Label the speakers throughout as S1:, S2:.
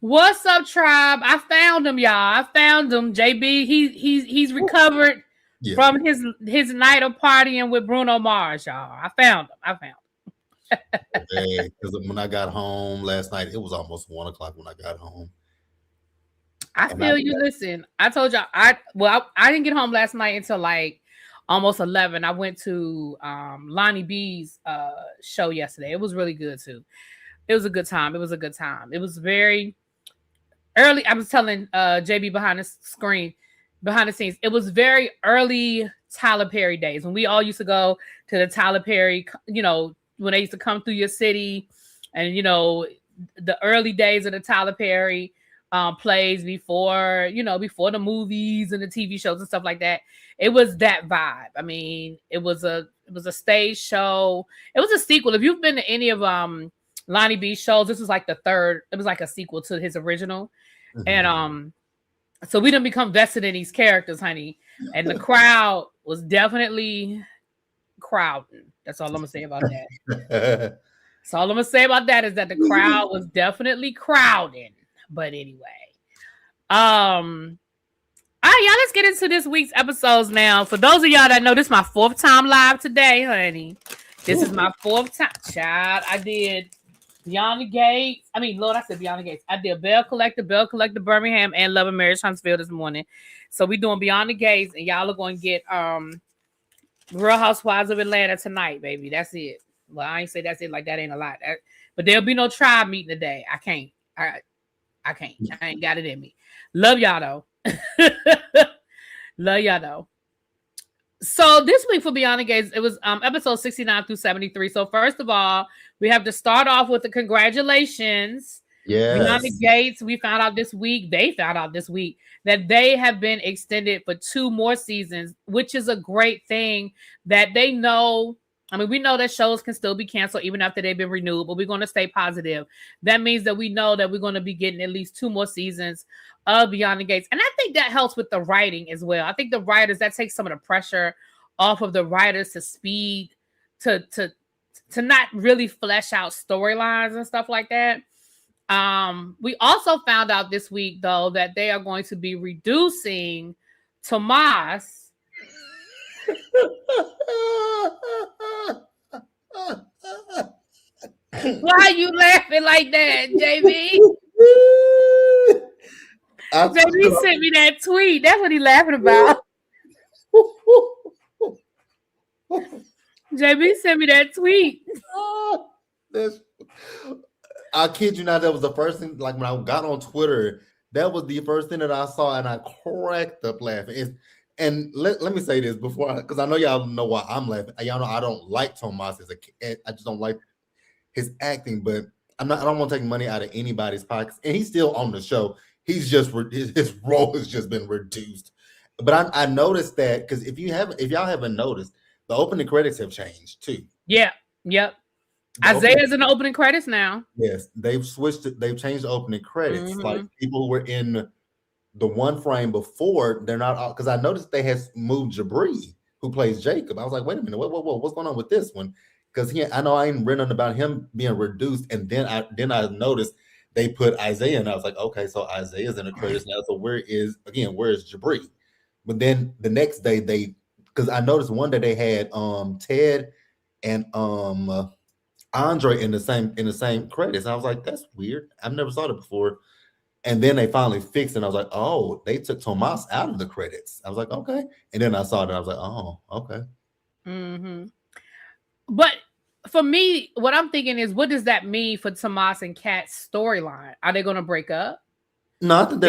S1: What's up, tribe? I found him, y'all. I found him. JB, he's recovered from his night of partying with Bruno Mars, y'all. I found him.
S2: Because when I got home last night, it was almost 1 o'clock when I got home.
S1: I feel you. Listen, I told y'all I didn't get home last night until like almost 11. I went to Lonnie B's show yesterday. It was really good too. It was a good time. It was very early. I was telling JB behind the scenes. It was very early Tyler Perry days when we all used to go to the Tyler Perry, when they used to come through your city, and the early days of the Tyler Perry plays before the movies and the TV shows and stuff like that. It was that vibe. I mean, it was a stage show. It was a sequel. If you've been to any of Lonnie B's shows, this was like the third. It was like a sequel to his original. Mm-hmm. And so we didn't become vested in these characters, honey. And the crowd was definitely crowding. That's all I'm gonna say about that. That's all I'm gonna say about that is that the crowd was definitely crowding. But anyway, all right, y'all, let's get into this week's episodes now. For those of y'all that know, this is my 4th time live today, honey. This is my 4th time. Child, I did Beyond the Gates. I said Beyond the Gates. I did Bell Collector, Birmingham, and Love and Marriage Huntsville this morning. So we doing Beyond the Gates, and y'all are going to get Real Housewives of Atlanta tonight, baby. That's it. Well, I ain't say that's it like that ain't a lot. But there'll be no tribe meeting today. I can't. I can't. I ain't got it in me. Love y'all though. So this week for Beyond the Gates, it was episode 69 through 73. So first of all, we have to start off with the congratulations. Yes. Beyond the Gates, they found out this week that they have been extended for 2 more seasons, which is a great thing that they know. I mean, we know that shows can still be canceled even after they've been renewed, but we're going to stay positive. That means that we know that we're going to be getting at least 2 more seasons of Beyond the Gates. And I think that helps with the writing as well. I think the writers, that takes some of the pressure off of the writers to speed, to not really flesh out storylines and stuff like that. We also found out this week, though, that they are going to be reducing Tomas. Why are you laughing like that, JB? JB sent me that tweet. That's what he's laughing about. JB sent me that tweet.
S2: I kid you not, that was the first thing. Like when I got on Twitter, that was the first thing that I saw, and I cracked up laughing. And let me say this before, because I know y'all know why I'm laughing. Y'all know I don't like Tomas as a kid. I just don't like his acting. But I don't want to take money out of anybody's pockets. And he's still on the show. He's just his role has just been reduced. But I noticed that because if y'all haven't noticed, the opening credits have changed too.
S1: Yeah. Yep. Isaiah's in the opening credits now.
S2: Yes, they've switched it. They've changed the opening credits. Mm-hmm. Like people who were in the one frame before, they're not, because I noticed they had moved Jabri, who plays Jacob. I was like, wait a minute, whoa, what's going on with this one? Because I know I ain't written about him being reduced, and then I noticed they put Isaiah, and I was like, okay, so Isaiah's in the credits now. So where is Jabri? But then the next day because I noticed one day they had Ted and Andre in the same credits. I was like, that's weird. I've never saw it before. And then they finally fixed it. And I was like, oh, they took Tomas out of the credits. I was like, okay. And then I saw it. And I was like, oh, okay.
S1: Mm-hmm. But for me, what I'm thinking is, what does that mean for Tomas and Kat's storyline? Are they going to break up?
S2: No, I think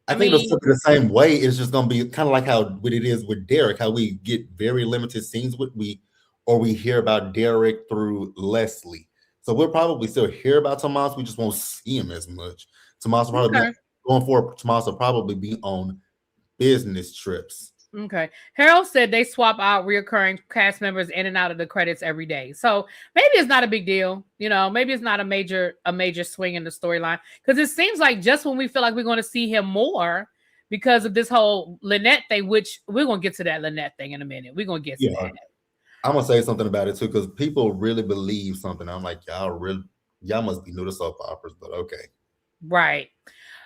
S2: I think it'll look the same way. It's just going to be kind of like what it is with Derek, how we get very limited scenes we hear about Derek through Leslie. So we'll probably still hear about Tomas. We just won't see him as much. Tomas will probably going forward. Tomas will probably be on business trips
S1: Okay. Harold said they swap out reoccurring cast members in and out of the credits every day. So maybe it's not a big deal. You know, maybe it's not a major swing in the storyline. Because it seems like just when we feel like we're going to see him more because of this whole Lynette thing, which we're going to get to that Lynette thing in a minute. We're going to get to that.
S2: I'm going to say something about it too, because people really believe something. I'm like, y'all must be new to soap operas, but okay.
S1: Right.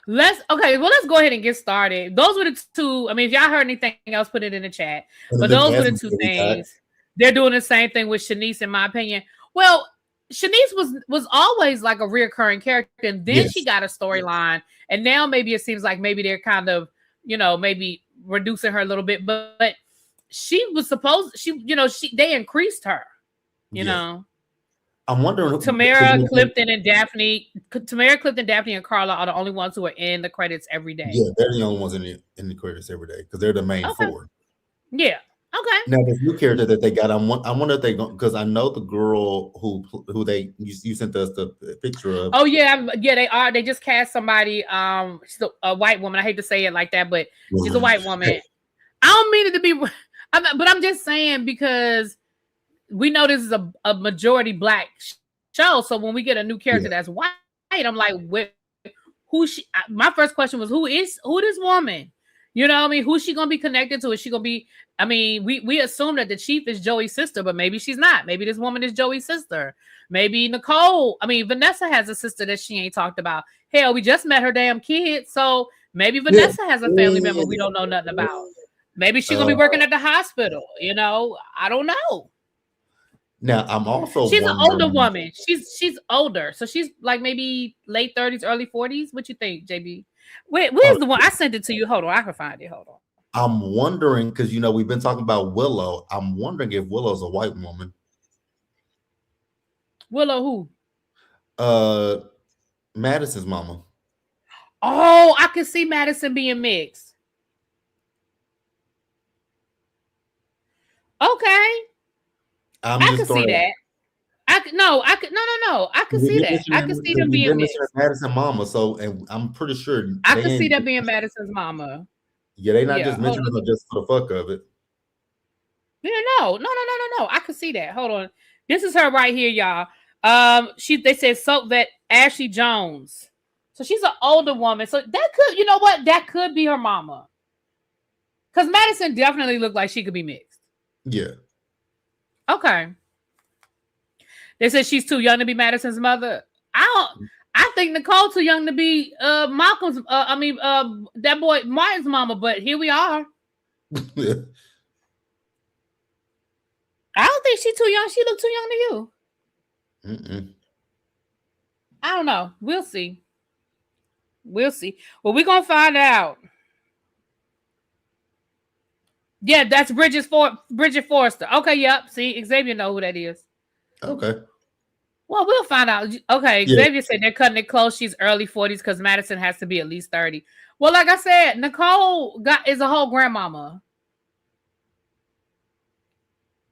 S1: Let's go ahead and get started. Those were the two. I mean, if y'all heard anything else, put it in the chat. But those were the two things. They're doing the same thing with Shanice, in my opinion. Well, Shanice was always like a reoccurring character, and then she got a storyline, and now maybe it seems like maybe they're kind of, you know, maybe reducing her a little bit. But she was supposed, they increased her, you know.
S2: I'm wondering.
S1: Tamara, Clifton, and Daphne and Carla are the only ones who are in the credits every day.
S2: Yeah, they're the only ones in the credits every day because they're the main four.
S1: Yeah. Okay.
S2: Now this new character that they got, I wonder if they go, because I know the girl who you sent us the picture of.
S1: Oh yeah, they are. They just cast somebody. She's a white woman. I hate to say it like that, but she's a white woman. I don't mean it to be, but I'm just saying because we know this is a majority black show. So when we get a new character that's white, I'm like, who she? My first question was, who this woman? You know what I mean? Who's she gonna be connected to? Is she gonna be? I mean, we assume that the chief is Joey's sister, but maybe she's not. Maybe this woman is Joey's sister. Maybe Nicole. I mean, Vanessa has a sister that she ain't talked about. Hell, we just met her damn kid. So maybe Vanessa has a family member we don't know nothing about. Maybe she's gonna be working at the hospital. You know, I don't know.
S2: Now I'm also
S1: she's an older woman. She's older, so she's like maybe late 30s, early 40s. What you think, JB? Where's the one? I sent it to you. Hold on, I can find it. Hold on.
S2: I'm wondering because we've been talking about Willow. I'm wondering if Willow's a white woman.
S1: Willow who?
S2: Madison's mama.
S1: Oh, I can see Madison being mixed. Okay. I can see that. I could no. I could see that. I could see them being mixed.
S2: Madison mama. So, and I'm pretty sure
S1: I could see that being Madison's mama.
S2: Yeah, they not just mentioning her just for the fuck of it.
S1: Yeah, no. I could see that. Hold on. This is her right here, y'all. They said soap vet Ashley Jones. So she's an older woman. So that could, you know what? That could be her mama. Because Madison definitely looked like she could be mixed.
S2: Yeah.
S1: Okay. They said she's too young to be Madison's mother. I think Nicole too young to be Malcolm's. That boy Martin's mama. But here we are.
S2: Yeah.
S1: I don't think she's too young. She looked too young to you. I don't know. We'll see. Well, we're gonna find out. Yeah, that's Bridget Forrester. Okay, yep. See, Xavier know who that is.
S2: Okay.
S1: Well, we'll find out. Okay, Xavier said they're cutting it close. She's early 40s because Madison has to be at least 30. Well, like I said, Nicole is a whole grandmama.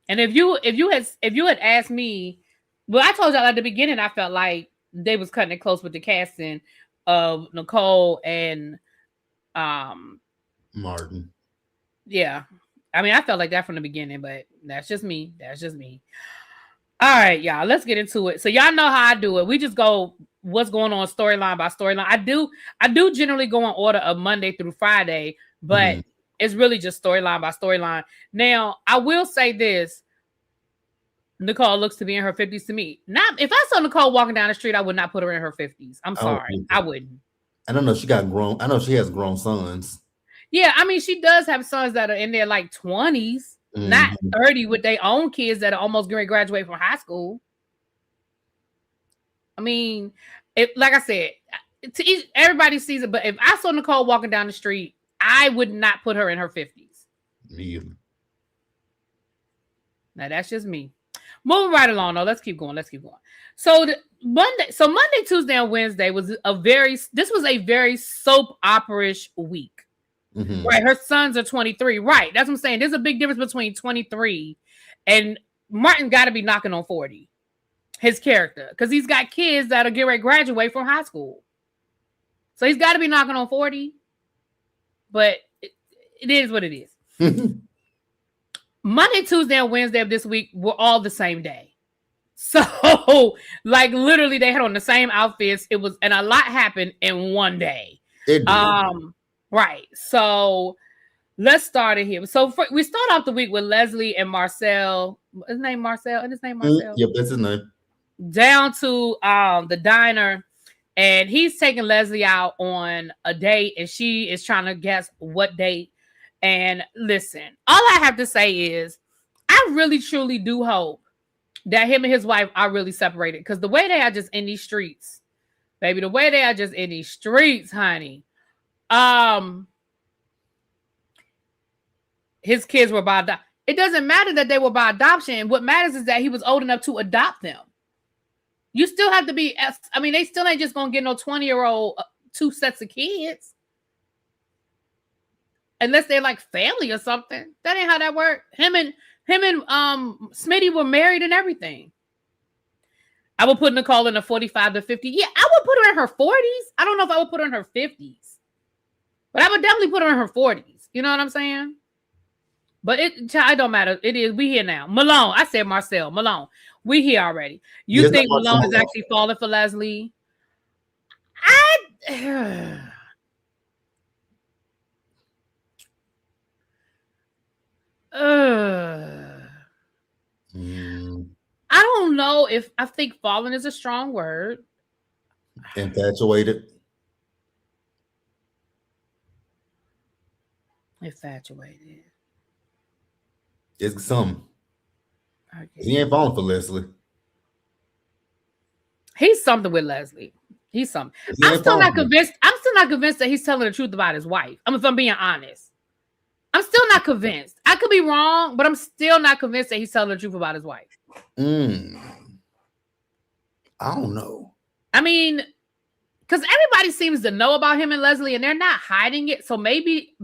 S1: And if you had asked me, well, I told y'all at the beginning, I felt like they was cutting it close with the casting of Nicole and
S2: Martin.
S1: Yeah. I mean, I felt like that from the beginning, but that's just me. All right, y'all, let's get into it. So y'all know how I do it. We just go what's going on storyline by storyline. I do generally go in order of Monday through Friday, but it's really just storyline by storyline. Now, I will say this. Nicole looks to be in her 50s to me. Not if I saw Nicole walking down the street, I would not put her in her 50s. I'm sorry. I wouldn't.
S2: I don't know. She got grown. I know she has grown sons.
S1: Yeah, I mean, she does have sons that are in their like 20s, not 30 with their own kids that are almost going to graduate from high school. I mean, like I said, everybody sees it, but if I saw Nicole walking down the street, I would not put her in her 50s.
S2: Me either.
S1: Now that's just me. Moving right along, though. Let's keep going. So Monday, Tuesday, and Wednesday was a very soap opera-ish week. Right, her sons are 23. Right, that's what I'm saying. There's a big difference between 23 and Martin got to be knocking on 40. His character, because he's got kids that are getting ready to graduate from high school, so he's got to be knocking on 40. But it is what it is. Monday, Tuesday, and Wednesday of this week were all the same day. So, like, literally, they had on the same outfits. It was, and a lot happened in one day.
S2: It did.
S1: Right. So, let's start it here. So, we start off the week with Leslie and Marcel. His name Marcel, and his name Marcel.
S2: Yep, that's his name.
S1: Down to the diner, and he's taking Leslie out on a date, and she is trying to guess what date. And listen, all I have to say is, I really truly do hope that him and his wife are really separated, because the way they are just in these streets, baby, the way they are just in these streets, honey. His kids were by adoption. It doesn't matter that they were by adoption. What matters is that he was old enough to adopt them. You still have to be, I mean, they still ain't just gonna get no 20-year-old 2 sets of kids. Unless they're like family or something. That ain't how that worked. Him and Smitty were married and everything. I would put Nicole in the 45 to 50. Yeah, I would put her in her 40s. I don't know if I would put her in her 50s. But I would definitely put her in her 40s. You know what I'm saying? But it don't matter. It is. We here now. Malone. I said Marcel. Malone. We here already. You think Malone is actually falling for Leslie? I don't know if I think falling is a strong word.
S2: Infatuated.
S1: Infatuated.
S2: It's some. Okay. He ain't falling for Leslie.
S1: He's something with Leslie. He's something. I'm still not convinced. I'm still not convinced that he's telling the truth about his wife. I mean, if I'm being honest, I'm still not convinced. I could be wrong, but I'm still not convinced that he's telling the truth about his wife.
S2: I don't know.
S1: I mean, because everybody seems to know about him and Leslie, and they're not hiding it. So maybe,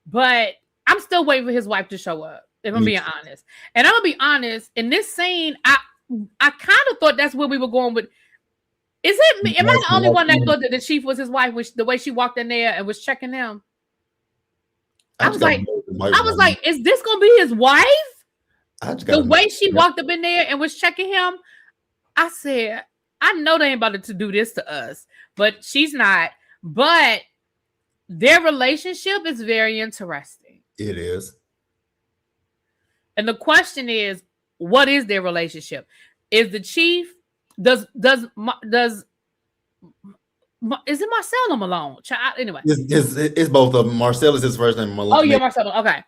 S1: but I'm still waiting for his wife to show up, if I'm being honest. And I'm gonna be honest, in this scene, I kind of thought that's where we were going with. Is it me? Am I the only one that thought that the chief was his wife, which the way she walked in there and was checking him? I was like, is this gonna be his wife? The way she walked up in there and was checking him, I said, I know they ain't about to do this to us, but she's not. But their relationship is very interesting.
S2: It is.
S1: And the question is, what is their relationship? Is the chief, is it Marcel or Malone? Anyway.
S2: It's both of them. Marcel is his first name. Malone.
S1: Oh, yeah, Marcel. Okay.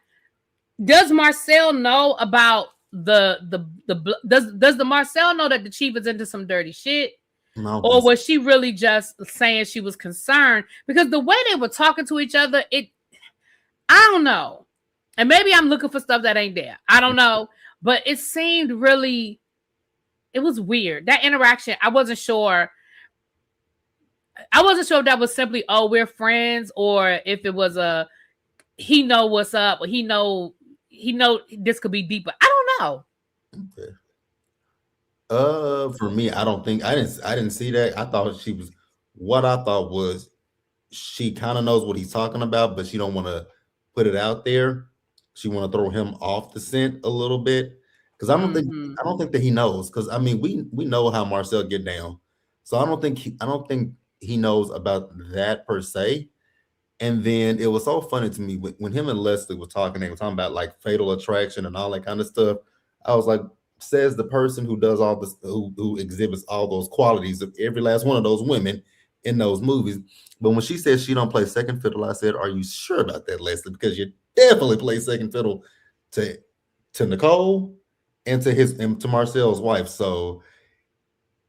S1: Does Marcel know about does the Marcel know that the chief is into some dirty shit? No, or was she really just saying she was concerned? Because the way they were talking to each other, I don't know. And maybe I'm looking for stuff that ain't there. I don't know. But it seemed really, it was weird. That interaction, I wasn't sure if that was simply, oh, we're friends, or if it was he know what's up, or he know this could be deeper. I don't know.
S2: Okay. For me, I didn't see that. I thought she kind of knows what he's talking about, but she don't want to put it out there. She want to throw him off the scent a little bit, because I don't think that he knows. Because I mean, we know how Marcel get down, so I don't think he knows about that per se. And then it was so funny to me when him and Leslie were talking. They were talking about like fatal attraction and all that kind of stuff. I was like, says the person who does all this, who exhibits all those qualities of every last one of those women in those movies. But when she said she don't play second fiddle, I said, are you sure about that, Leslie? Because you definitely play second fiddle to Nicole and to Marcel's wife. So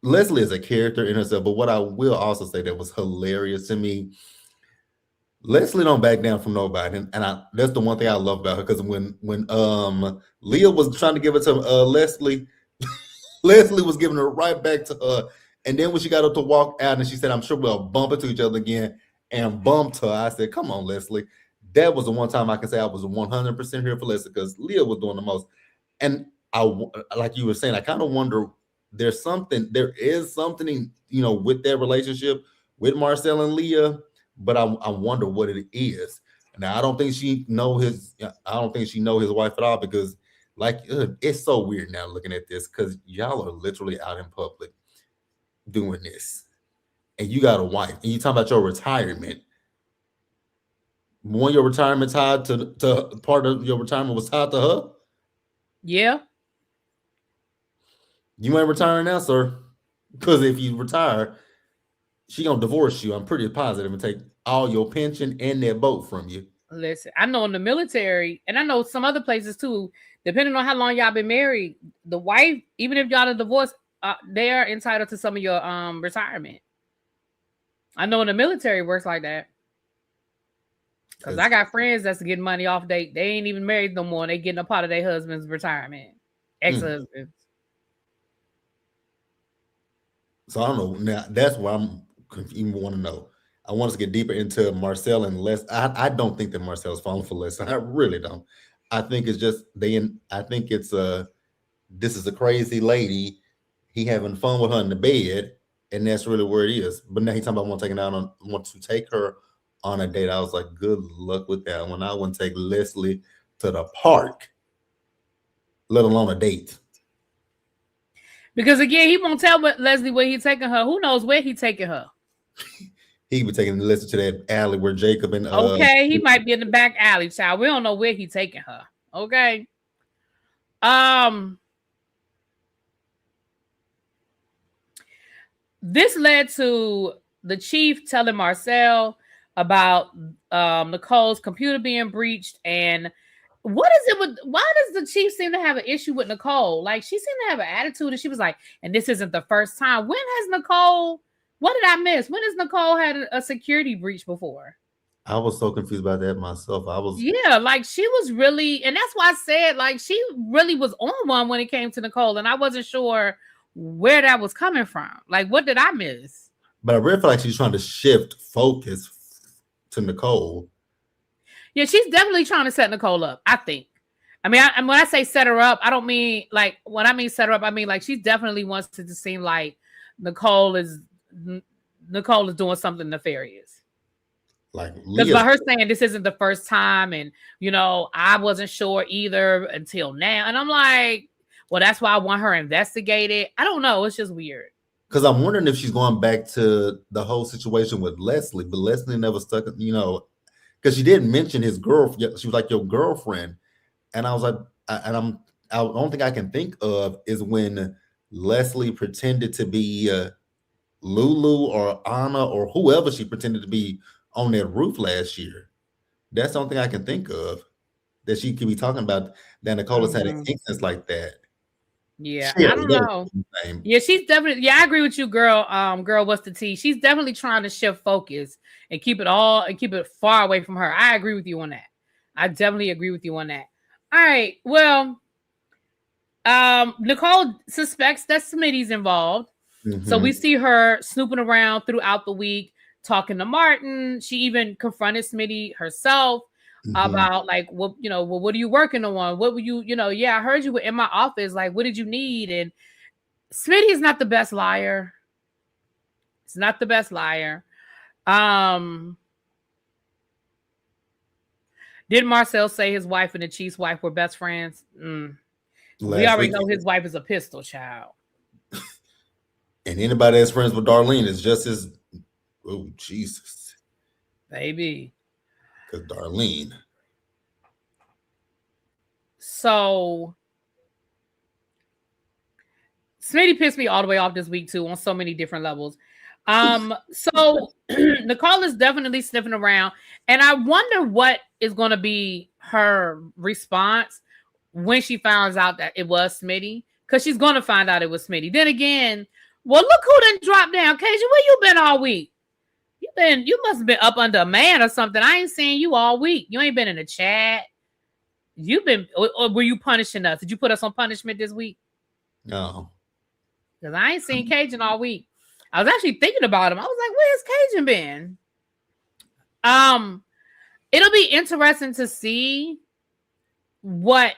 S2: Leslie is a character in herself. But what I will also say that was hilarious to me, Leslie don't back down from nobody, and that's the one thing I love about her. Because when Leah was trying to give it to Leslie, Leslie was giving her right back to her. And then when she got up to walk out, and she said, "I'm sure we'll bump into each other again," and bumped her, I said, "Come on, Leslie." That was the one time I can say I was 100% here for Leslie, because Leah was doing the most. And I, like you were saying, I kind of wonder, there is something, with their relationship with Marcel and Leah. But I wonder what it is. Now I don't think she know his wife at all, because like it's so weird now looking at this, because y'all are literally out in public doing this, and you got a wife, and you talking about your retirement. Your retirement tied to part of your retirement was tied to her.
S1: Yeah.
S2: You ain't retiring now, sir, because if you retire, she gonna divorce you. I'm pretty positive and take all your pension and that boat from you.
S1: Listen, I know in the military, and I know some other places too, depending on how long y'all been married, the wife, even if y'all are divorced, they are entitled to some of your retirement. I know in the military it works like that. Because I got friends that's getting money off they ain't even married no more. They getting a part of their husband's retirement. Ex-husbands.
S2: So I don't know. Now that's what I'm even want to know. I want us to get deeper into Marcel and Les. I don't think that Marcel's falling for Les. I really don't. I think it's just I think it's this is a crazy lady. He having fun with her in the bed, and that's really where it is. But now he's talking about want to take her on a date. I was like, good luck with that. When I wouldn't take Leslie to the park, let alone a date.
S1: Because again, he won't tell Leslie where he's taking her. Who knows where he's taking her?
S2: He be taking Leslie to that alley where Jacob and
S1: okay, he might be in the back alley, child. We don't know where he's taking her. Okay. This led to the chief telling Marcel about Nicole's computer being breached. And what is it with, why does the chief seem to have an issue with Nicole? Like, she seemed to have an attitude, and she was like, and this isn't the first time. When has Nicole, what did I miss? When has Nicole had a security breach before?
S2: I was so confused about that myself.
S1: Yeah, like she was really, and that's why I said, like, she really was on one when it came to Nicole, and I wasn't sure where that was coming from. Like, what did I miss?
S2: But I really feel like she's trying to shift focus to Nicole.
S1: Yeah, she's definitely trying to set Nicole up, I think. I mean, when I say set her up, I don't mean like, when I mean set her up, I mean like she definitely wants it to seem like Nicole is doing something nefarious.
S2: Like,
S1: because by her saying this isn't the first time, and you know, I wasn't sure either until now, and I'm like, well, that's why I want her investigated. I don't know. It's just weird.
S2: Because I'm wondering if she's going back to the whole situation with Leslie, but Leslie never stuck, you know, because she didn't mention his girlfriend. She was like, your girlfriend. And I was like, the only thing I can think of is when Leslie pretended to be Lulu or Anna or whoever she pretended to be on that roof last year. That's the only thing I can think of that she could be talking about, that Nicole has had an instance like that.
S1: Yeah, I don't know. Yeah, she's definitely, I agree with you, girl. Girl, what's the tea? She's definitely trying to shift focus and keep it far away from her. I agree with you on that. I definitely agree with you on that. All right. Well, Nicole suspects that Smitty's involved. So we see her snooping around throughout the week, talking to Martin. She even confronted Smitty herself about like, what are you working on? What were you, yeah, I heard you were in my office. Like, what did you need? And Smitty is not the best liar. It's not the best liar. Did Marcel say his wife and the chief's wife were best friends? We already know his wife is a pistol child.
S2: And anybody that's friends with Darlene is just as, oh, Jesus.
S1: Baby.
S2: Because Darlene.
S1: So, Smitty pissed me all the way off this week, too, on so many different levels. So, Nicole is definitely sniffing around. And I wonder what is going to be her response when she finds out that it was Smitty. Because she's going to find out it was Smitty. Then again, well, look who done dropped down. Kasia, where you been all week? You must have been up under a man or something. I ain't seen you all week. You ain't been in the chat. You've been, or were you punishing us? Did you put us on punishment this week?
S2: No.
S1: Because I ain't seen Cajun all week. I was actually thinking about him. I was like, where's Cajun been? It'll be interesting to see what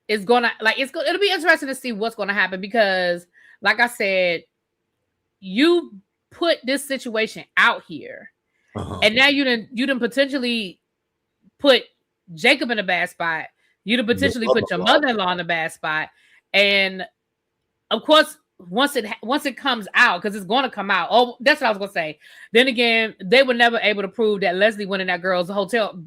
S1: is gonna, like, it'll be interesting to see what's gonna happen, because like I said, you put this situation out here, and now you didn't potentially put Jacob in a bad spot. You'd have potentially put your mother-in-law in a bad spot. And of course, once it comes out, because it's going to come out. Oh, that's what I was going to say. Then again, they were never able to prove that Leslie went in that girl's hotel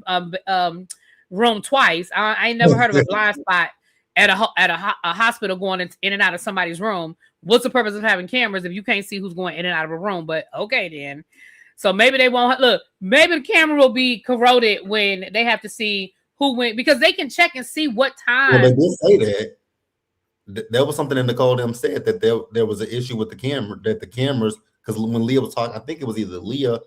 S1: room twice. I ain't never heard of a blind spot at a hospital going in and out of somebody's room. What's the purpose of having cameras if you can't see who's going in and out of a room? But okay, then. So maybe they won't look. Maybe the camera will be corroded when they have to see who went, because they can check and see what time.
S2: Well, they did say that. There was something that Nicole them said that there was an issue with the camera, that the cameras, because when Leah was talking, I think it was either Leah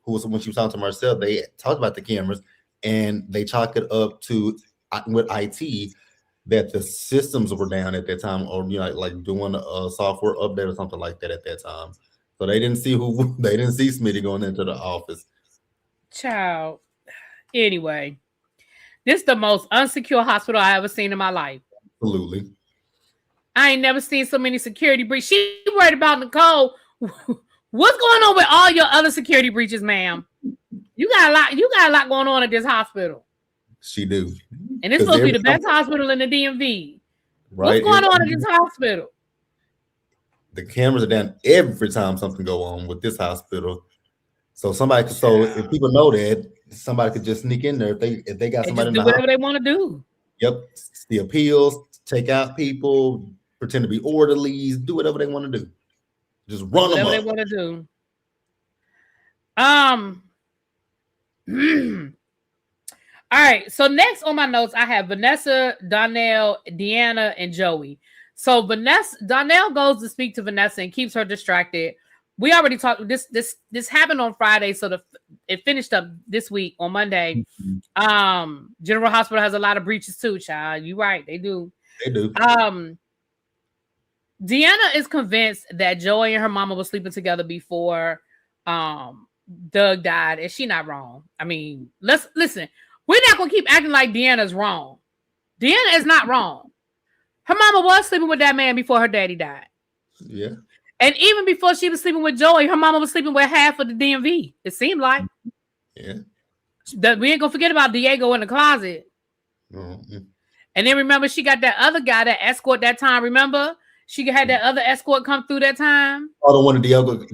S2: who was, when she was talking to Marcel, they talked about the cameras and they chalked it up to with IT that the systems were down at that time, or like doing a software update or something like that at that time. So they didn't see Smitty going into the office.
S1: Child. Anyway, this is the most unsecure hospital I ever seen in my life.
S2: Absolutely.
S1: I ain't never seen so many security breaches. She worried about Nicole. What's going on with all your other security breaches, ma'am? You got a lot going on at this hospital.
S2: She do.
S1: And it's supposed to be the best hospital in the DMV. Right. What's going on at this hospital?
S2: The cameras are down every time something go on with this hospital. So if people know that, somebody could just sneak in there if they got somebody
S1: just do whatever they want to do.
S2: Yep. The appeals, take out people, pretend to be orderlies, do whatever they want to do. Just run them up.
S1: Whatever they want to do. All right. So next on my notes, I have Vanessa, Donnell, Deanna, and Joey. So Donnell goes to speak to Vanessa and keeps her distracted. We already talked. This happened on Friday, so it finished up this week on Monday. General Hospital has a lot of breaches too, child. You're right, they do.
S2: They do.
S1: Deanna is convinced that Joey and her mama were sleeping together before Doug died, and she's not wrong. I mean, let's listen. We're not gonna keep acting like Deanna's wrong. Deanna is not wrong. Her mama was sleeping with that man before her daddy died.
S2: Yeah.
S1: And even before she was sleeping with Joey, her mama was sleeping with half of the DMV. It seemed like.
S2: Yeah.
S1: We ain't gonna forget about Diego in the closet.
S2: Mm-hmm.
S1: And then remember, she got that other guy, that escort that time. Remember? She had that other escort come through that time.
S2: Oh, the one that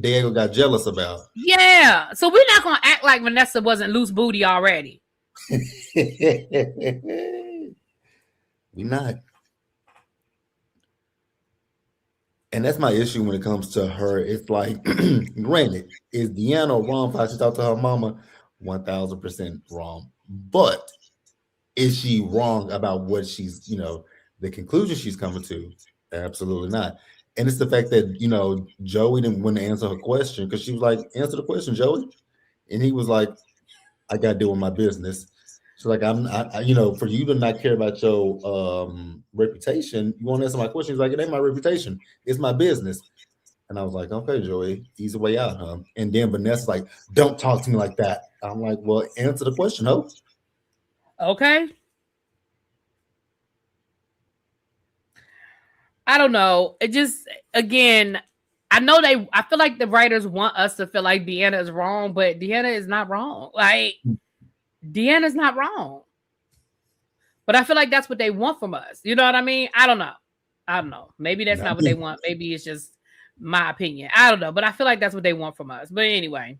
S2: Diego got jealous about.
S1: Yeah. So we're not gonna act like Vanessa wasn't loose booty already.
S2: We're not. And that's my issue when it comes to her. It's like, granted, is Deanna wrong for how she talked to her mama? 1000% wrong. But is she wrong about what she's, the conclusion she's coming to? Absolutely not. And it's the fact that, Joey didn't want to answer her question, because she was like, answer the question, Joey. And he was like, I got to deal with my business. So like, for you to not care about your reputation, you want to answer my question. He's like, it ain't my reputation. It's my business. And I was like, okay, Joey, easy way out, huh? And then Vanessa's like, don't talk to me like that. I'm like, well, answer the question, ho.
S1: Okay. I don't know. It just, again, I feel like the writers want us to feel like Deanna is wrong, but Deanna is not wrong. Like, Deanna's not wrong. But I feel like that's what they want from us. You know what I mean? I don't know. Maybe that's not what they want. Maybe it's just my opinion. I don't know. But I feel like that's what they want from us. But anyway,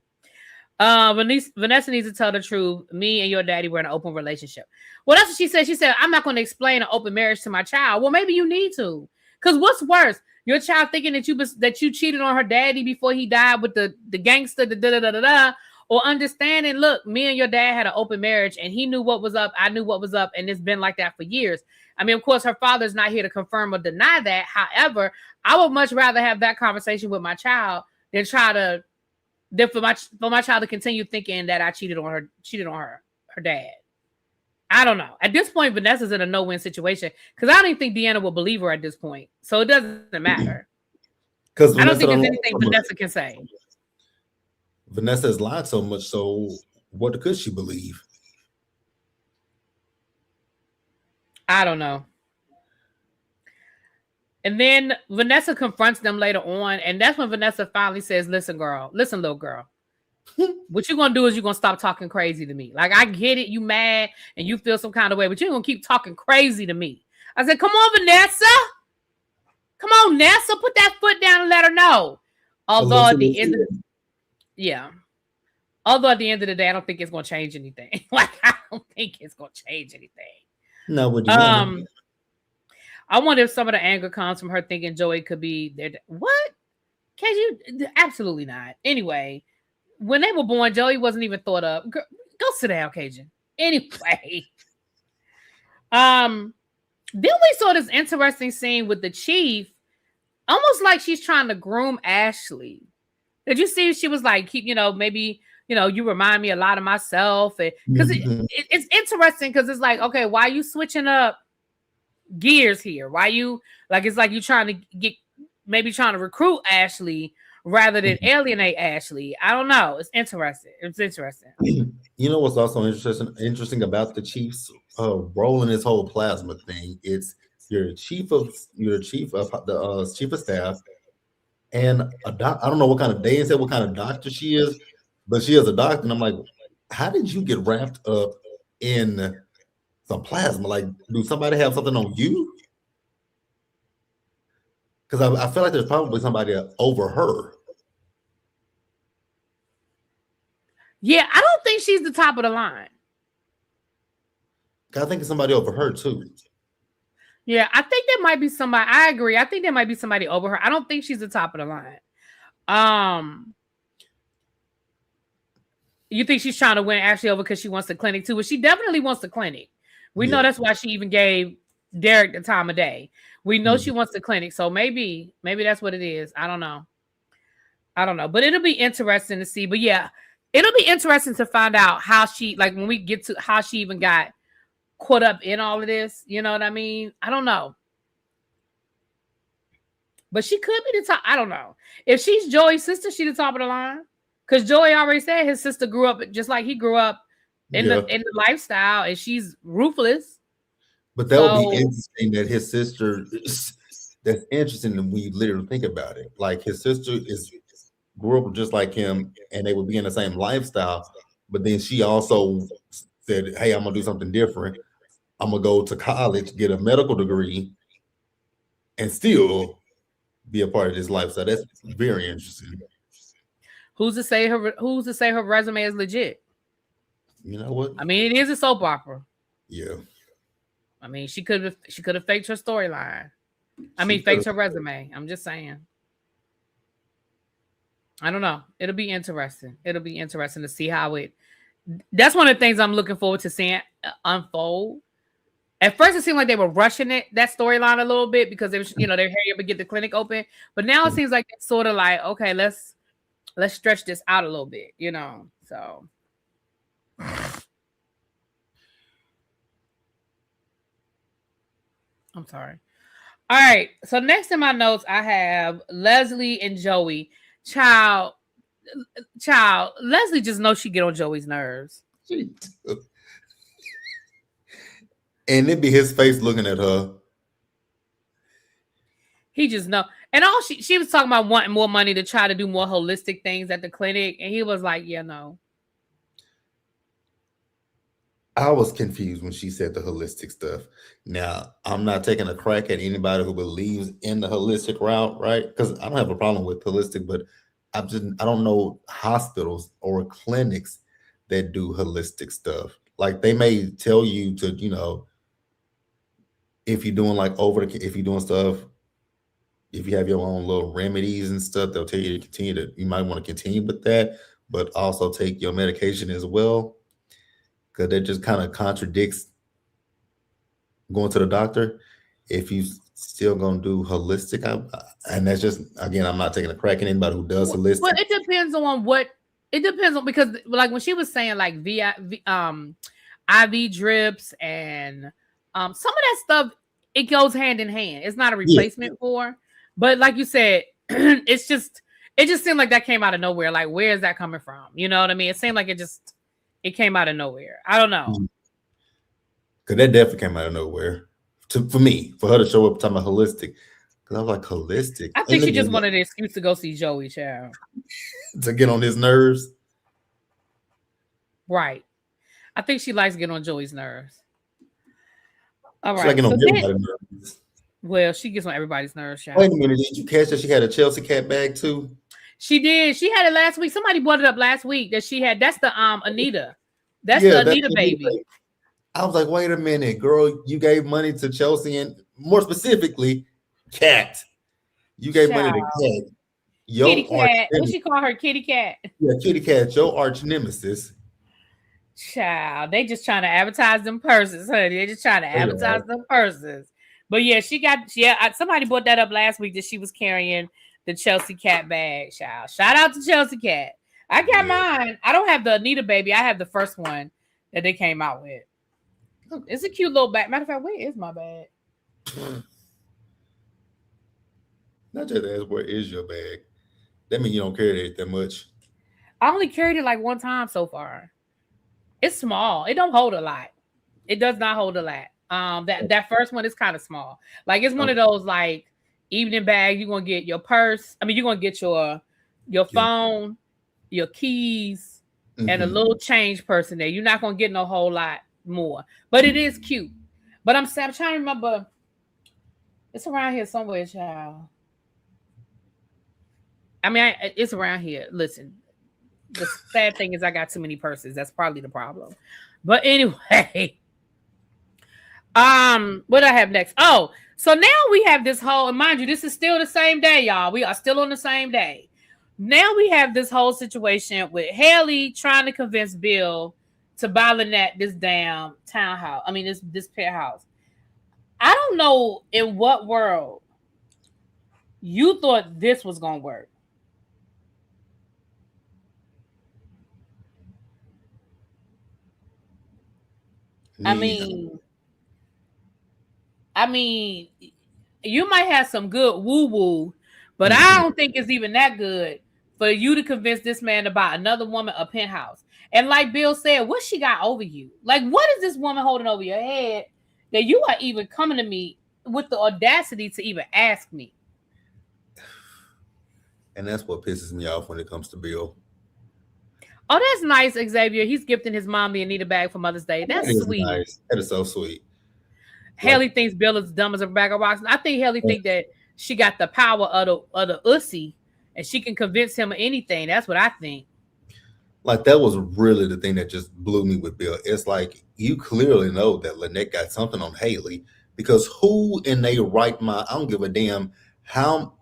S1: Vanessa needs to tell the truth. Me and your daddy were in an open relationship. Well, that's what she said. She said, I'm not going to explain an open marriage to my child. Well, maybe you need to. Because what's worse? Your child thinking that you cheated on her daddy before he died with the gangster, the da-da-da-da-da, or understanding, look, me and your dad had an open marriage and he knew what was up. I knew what was up. And it's been like that for years. I mean, of course, her father's not here to confirm or deny that. However, I would much rather have that conversation with my child than for my child to continue thinking that I cheated on her dad. I don't know. At this point, Vanessa's in a no-win situation because I don't even think Deanna will believe her at this point. So it doesn't matter. Because I don't think there's anything Vanessa can say.
S2: Vanessa has lied so much, so what could she believe?
S1: I don't know. And then Vanessa confronts them later on, and that's when Vanessa finally says, listen, little girl, What you're gonna do is you're gonna stop talking crazy to me. Like, I get it, you mad and you feel some kind of way, but you're gonna keep talking crazy to me. I said, come on, Vanessa. Come on, Nessa, put that foot down and let her know. Although at the end of the day, I don't think it's gonna change anything. Like, I don't think it's gonna change anything.
S2: No, what
S1: I wonder if some of the anger comes from her thinking Joey could be there. What? Can you? Absolutely not. Anyway, when they were born, Joey wasn't even thought of. Go sit down, Cajun. Anyway, then we saw this interesting scene with the chief, almost like she's trying to groom Ashley. Did you see? She was like, maybe, you remind me a lot of myself. Because it's interesting because it's like, okay, why are you switching up gears here? Why you, like, it's like you trying to trying to recruit Ashley rather than alienate Ashley. I don't know. It's interesting.
S2: You know what's also interesting about the Chiefs role in this whole plasma thing? It's you're chief of staff, and I don't know what kind of they said what kind of doctor she is, but she is a doctor, and I'm like, how did you get wrapped up in some plasma? Like, do somebody have something on you? Because I feel like there's probably somebody over her.
S1: Yeah, I don't think she's the top of the line.
S2: I think it's somebody over her too.
S1: Yeah, I think there might be somebody. I agree. I think there might be somebody over her. I don't think she's the top of the line. You think she's trying to win Ashley over because she wants the clinic too? But she definitely wants the clinic. We know that's why she even gave Derek the time of day. We know she wants the clinic, so maybe that's what it is. I don't know, but it'll be interesting to see. But yeah, it'll be interesting to find out how she, like, when we get to how she even got caught up in all of this. You know what I mean? I don't know, but she could be the top. I don't know if she's Joey's sister. She the top of the line because Joey already said his sister grew up just like he grew up in the lifestyle, and she's ruthless.
S2: But that would be interesting that his sister, that's interesting when you literally think about it. Like, his sister grew up just like him and they would be in the same lifestyle. But then she also said, hey, I'm going to do something different. I'm going to go to college, get a medical degree, and still be a part of this lifestyle. That's very interesting.
S1: Who's to say her resume is legit?
S2: You know what?
S1: I mean, it is a soap opera.
S2: Yeah.
S1: I mean, she could have faked her storyline. Faked her resume. I'm just saying. I don't know. It'll be interesting. To see how it. That's one of the things I'm looking forward to seeing unfold. At first, it seemed like they were rushing that storyline a little bit because they were, they're hurry up and get the clinic open. But now it seems like it's sort of like, okay, let's stretch this out a little bit, So. I'm sorry. All right. So next in my notes, I have Leslie and Joey. Child. Leslie just knows she get on Joey's nerves.
S2: And it'd be his face looking at her.
S1: He just know. And all she was talking about wanting more money to try to do more holistic things at the clinic. And he was like, yeah, no.
S2: I was confused when she said the holistic stuff. Now, I'm not taking a crack at anybody who believes in the holistic route, right? Because I don't have a problem with holistic, but I don't know hospitals or clinics that do holistic stuff. Like, they may tell you to, if you're doing if you're doing stuff, if you have your own little remedies and stuff, they'll tell you to you might want to continue with that, but also take your medication as well. Because that just kind of contradicts going to the doctor. If you still gonna do holistic, and that's just, again, I'm not taking a crack at anybody who does holistic.
S1: Well, it depends on because like when she was saying like IV drips and some of that stuff, it goes hand in hand. It's not a replacement for, but like you said, it just seemed like that came out of nowhere. Like, where is that coming from? You know what I mean? It seemed like it came out of nowhere. I don't know.
S2: Because that definitely came out of nowhere. For me, for her to show up talking about holistic. Because I was like, holistic?
S1: I think she just wanted an excuse to go see Joey, child.
S2: To get on his nerves?
S1: Right. I think she likes getting on Joey's nerves. All
S2: She's
S1: right.
S2: like,
S1: So
S2: nerves.
S1: Well, she gets on everybody's nerves. Child.
S2: Wait a minute. Did you catch that she had a Chelsea cat bag too?
S1: She did. She had it last week. Somebody brought it up last week that she had. That's the Anita. That's the Anita baby.
S2: I was like, wait a minute, girl. You gave money to Chelsea and more specifically, Cat. You gave money to Cat.
S1: Kitty Cat. What she call her? Kitty Cat.
S2: Yeah, Kitty Cat, your arch nemesis.
S1: Child, they just trying to advertise them purses, honey. They just trying to advertise them purses. But yeah, somebody brought that up last week that she was carrying the Chelsea Cat bag. Child, shout out to Chelsea Cat. I got mine. I don't have the Anita baby. I have the first one that they came out with. It's a cute little bag. Matter of fact, where is my bag?
S2: Not just ask where is your bag. That means you don't carry it that much.
S1: I only carried it like one time so far. It's small. It don't hold a lot. It does not hold a lot. That first one is kind of small. Like it's one of those like evening bags. You're gonna get your purse. I mean, you're gonna get your phone, your keys, and a little change purse in there. You're not gonna get no whole lot more. But it is cute. But I'm trying to remember. It's around here somewhere, child. I mean, it's around here. Listen. The sad thing is I got too many purses. That's probably the problem. But anyway, what do I have next? Oh, so now we have this whole, and mind you, this is still the same day, y'all. We are still on the same day. Now we have this whole situation with Haley trying to convince Bill to buy Lynette this damn townhouse. I mean, this penthouse. I don't know in what world you thought this was gonna work. I mean, you might have some good woo-woo, but I don't think it's even that good for you to convince this man to buy another woman a penthouse. And like Bill said, what she got over you? Like, what is this woman holding over your head that you are even coming to me with the audacity to even ask me?
S2: And that's what pisses me off when it comes to Bill.
S1: Oh, that's nice, Xavier. He's gifting his mom the Anita bag for Mother's Day. That's sweet.
S2: Nice. That is so sweet.
S1: Haley thinks Bill is dumb as a bag of rocks. I think Haley think that she got the power of the ussy and she can convince him of anything. That's what I think.
S2: Like, that was really the thing that just blew me with Bill. It's like, you clearly know that Lynette got something on Haley, because who in their right mind, I don't give a damn how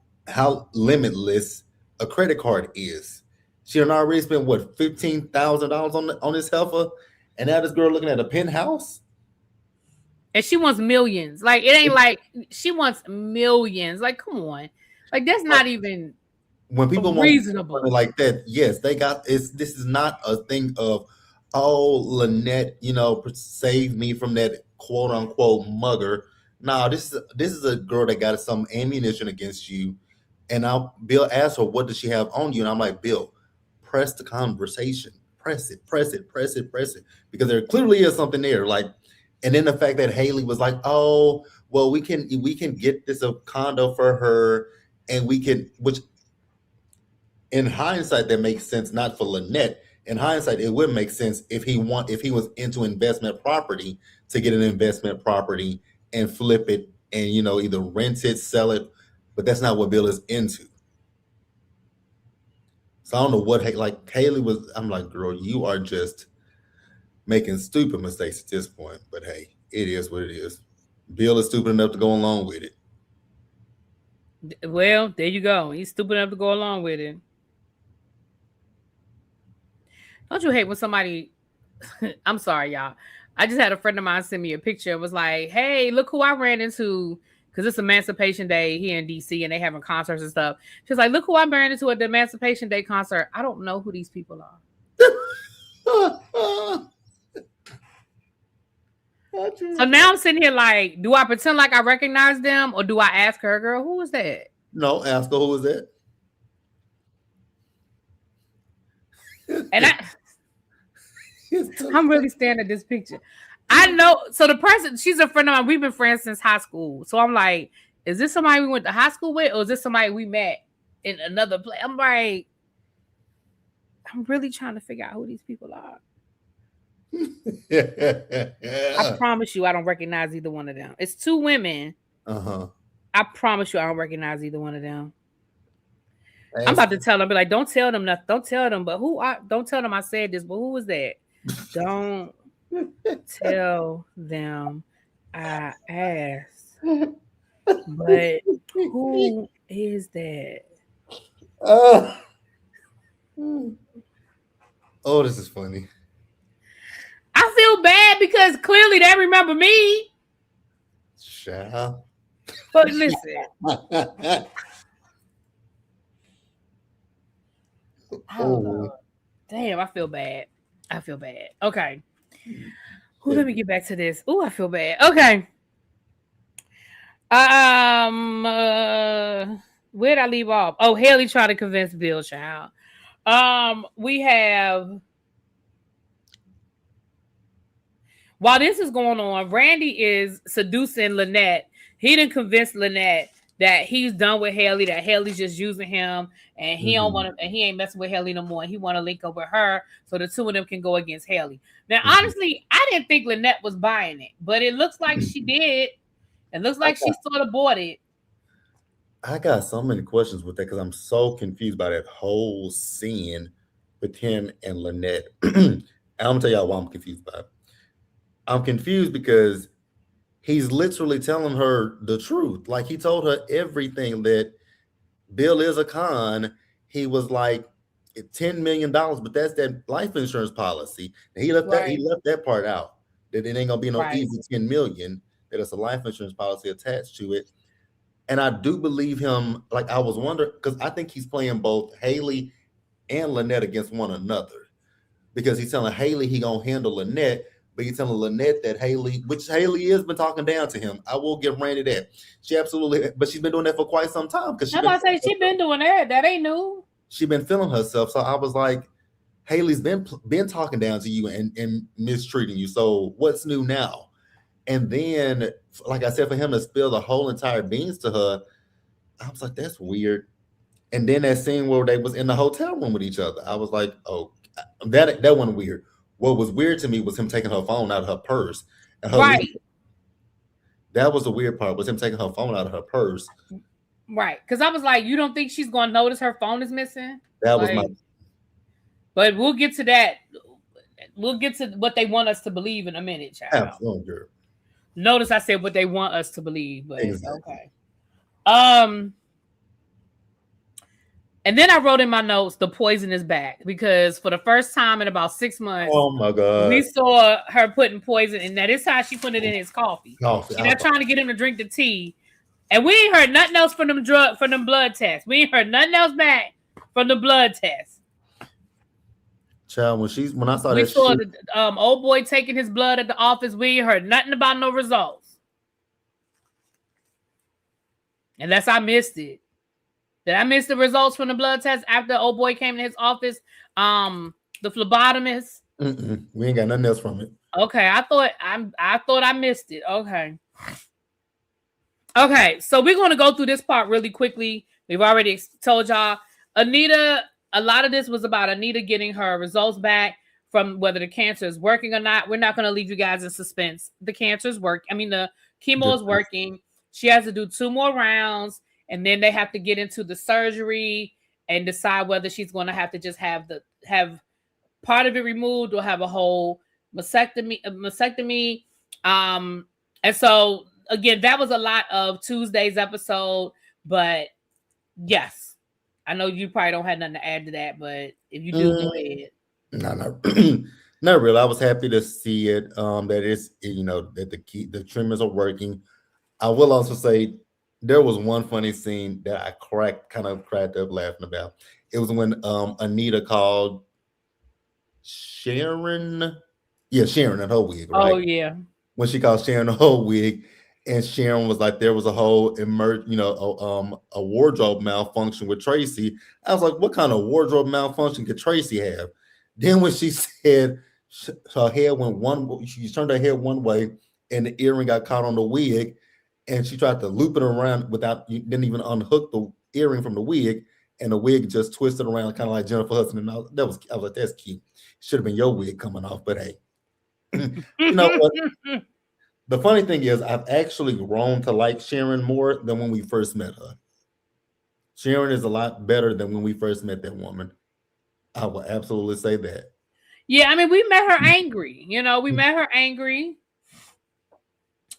S2: limitless a credit card is. She done already spent what, $15,000 on this heifer, and now this girl looking at a penthouse,
S1: and she wants millions. Like, it ain't like she wants millions. Like, come on, like that's not even
S2: when people
S1: reasonable
S2: want like that. Yes, they got this is not a thing of, oh, Lynette, save me from that quote unquote mugger. No, this is a girl that got some ammunition against you, and Bill asked her, what does she have on you, and I'm like, Bill, press the conversation, press it, because there clearly is something there. Like, and then the fact that Haley was like, oh, well, we can get this a condo for her, and we can, which in hindsight that makes sense, not for Lynette. In hindsight, it would make sense if he was into investment property, to get an investment property and flip it and either rent it, sell it, but that's not what Bill is into. So I don't know what, like, Haley was. I'm like, girl, you are just making stupid mistakes at this point. But hey, it is what it is. Bill is stupid enough to go along with it.
S1: Well, there you go. He's stupid enough to go along with it. Don't you hate when somebody? I'm sorry, y'all. I just had a friend of mine send me a picture. It was like, hey, look who I ran into. Because it's Emancipation Day here in DC and they having concerts and stuff. She's like, look who I ran into at the Emancipation Day concert. I don't know who these people are. So now I'm sitting here like, do I pretend like I recognize them, or do I ask her, girl, who was that?
S2: No, ask her, who was that?
S1: And I'm really staring at this picture. I know. So the person, she's a friend of mine. We've been friends since high school. So I'm like, is this somebody we went to high school with, or is this somebody we met in another place? I'm like, I'm really trying to figure out who these people are. I promise you, I don't recognize either one of them. It's two women. I promise you, I don't recognize either one of them. I'm about to tell them, be like, don't tell them nothing. Don't tell them, but don't tell them I said this, but who was that? Don't tell them I asked. But who is that?
S2: Oh, this is funny.
S1: I feel bad because clearly they remember me.
S2: Child.
S1: But listen. Oh, damn, I feel bad. Okay. Let me get back to this. Oh, I feel bad. Okay. Where'd I leave off? Oh, Haley trying to convince Bill, child. We have, while this is going on, Randy is seducing Lynette. He didn't convince Lynette that he's done with Haley, that Haley's just using him, and he don't want to, and he ain't messing with Haley no more. And he want to link up with her so the two of them can go against Haley. Now, honestly, I didn't think Lynette was buying it, but it looks like she did. It looks like she sort of bought it.
S2: I got so many questions with that because I'm so confused by that whole scene with him and Lynette. I'm gonna tell y'all why I'm confused by it. I'm confused because he's literally telling her the truth. Like, he told her everything, that Bill is a con. He was like $10 million, but that's that life insurance policy. And he left that part out. That it ain't gonna be no easy 10 million. That it's a life insurance policy attached to it. And I do believe him. Like, I was wondering, because I think he's playing both Haley and Lynette against one another. Because he's telling Haley he gonna handle Lynette, but he's telling Lynette that Haley has been talking down to him. I will give Randy that. She absolutely, but she's been doing that for quite some time. Because
S1: I'm about to say she's been doing that. That ain't new.
S2: She's been feeling herself. So I was like, Haley's been talking down to you and mistreating you. So what's new now? And then, like I said, for him to spill the whole entire beans to her, I was like, that's weird. And then that scene where they was in the hotel room with each other, I was like, oh, that wasn't weird. What was weird to me was him taking her phone out of her purse. And that was the weird part, was him taking her phone out of her purse.
S1: Right. Because I was like, you don't think she's going to notice her phone is missing?
S2: That was my...
S1: But we'll get to that. We'll get to what they want us to believe in a minute, child.
S2: Absolutely, girl.
S1: Notice I said what they want us to believe, but exactly. Okay. And then I wrote in my notes, the poison is back, because for the first time in about 6 months,
S2: oh my God,
S1: we saw her putting poison, and that is how she put it in his coffee. She's not trying to get him to drink the tea, and we ain't heard nothing else from them blood tests. We ain't heard nothing else back from the blood tests.
S2: Child, when I saw
S1: we saw the old boy taking his blood at the office. We ain't heard nothing about no results, unless I missed it. Did I miss the results from the blood test after old boy came to his office? The phlebotomist.
S2: We ain't got nothing else from it.
S1: Okay, I thought I missed it. Okay, so we're going to go through this part really quickly. We've already told y'all, Anita. A lot of this was about Anita getting her results back from whether the cancer is working or not. We're not going to leave you guys in suspense. The cancer's work. I mean, the chemo is working. She has to do 2 more rounds, and then they have to get into the surgery and decide whether she's going to have to just have part of it removed or have a whole mastectomy. And so again, that was a lot of Tuesday's episode, but yes. I know you probably don't have nothing to add to that, but if you do, go ahead.
S2: No, not really. I was happy to see it. That it's, that the trimmers are working. I will also say there was one funny scene that I cracked up laughing about. It was when Anita called Sharon. Yeah, Sharon and her wig. Right?
S1: Oh yeah.
S2: When she called Sharon the whole wig. And Sharon was like, there was a whole a wardrobe malfunction with Tracy. I was like, what kind of wardrobe malfunction could Tracy have? Then when she said her hair went she turned her hair one way and the earring got caught on the wig, and she tried to loop it around didn't even unhook the earring from the wig, and the wig just twisted around kind of like Jennifer Hudson. And I was like, that's cute. Should have been your wig coming off, but hey. You know what? The funny thing is, I've actually grown to like Sharon more than when we first met her. Sharon is a lot better than when we first met that woman. I will absolutely say that.
S1: Yeah, I mean, we met her angry. You know, we met her angry.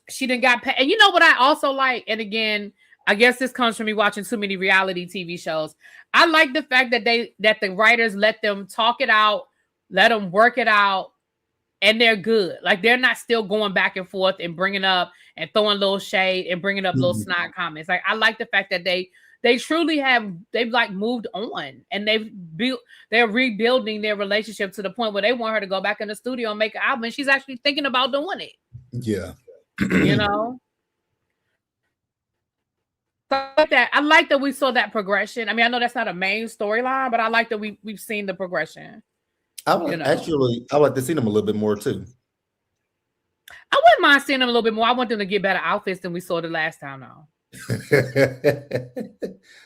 S1: She didn't got paid. And you know what I also like? And again, I guess this comes from me watching too many reality TV shows. I like the fact that the writers let them talk it out, let them work it out, and they're good. Like they're not still going back and forth and bringing up and throwing little shade and bringing up little snide comments. Like I like the fact that they truly they've like moved on and they're rebuilding their relationship to the point where they want her to go back in the studio and make an album. And she's actually thinking about doing it.
S2: Yeah.
S1: You know? I like that we saw that progression. I mean, I know that's not a main storyline, but I like that we've seen the progression.
S2: I would like to see them a little bit more too.
S1: I wouldn't mind seeing them a little bit more. I want them to get better outfits than we saw the last time, though.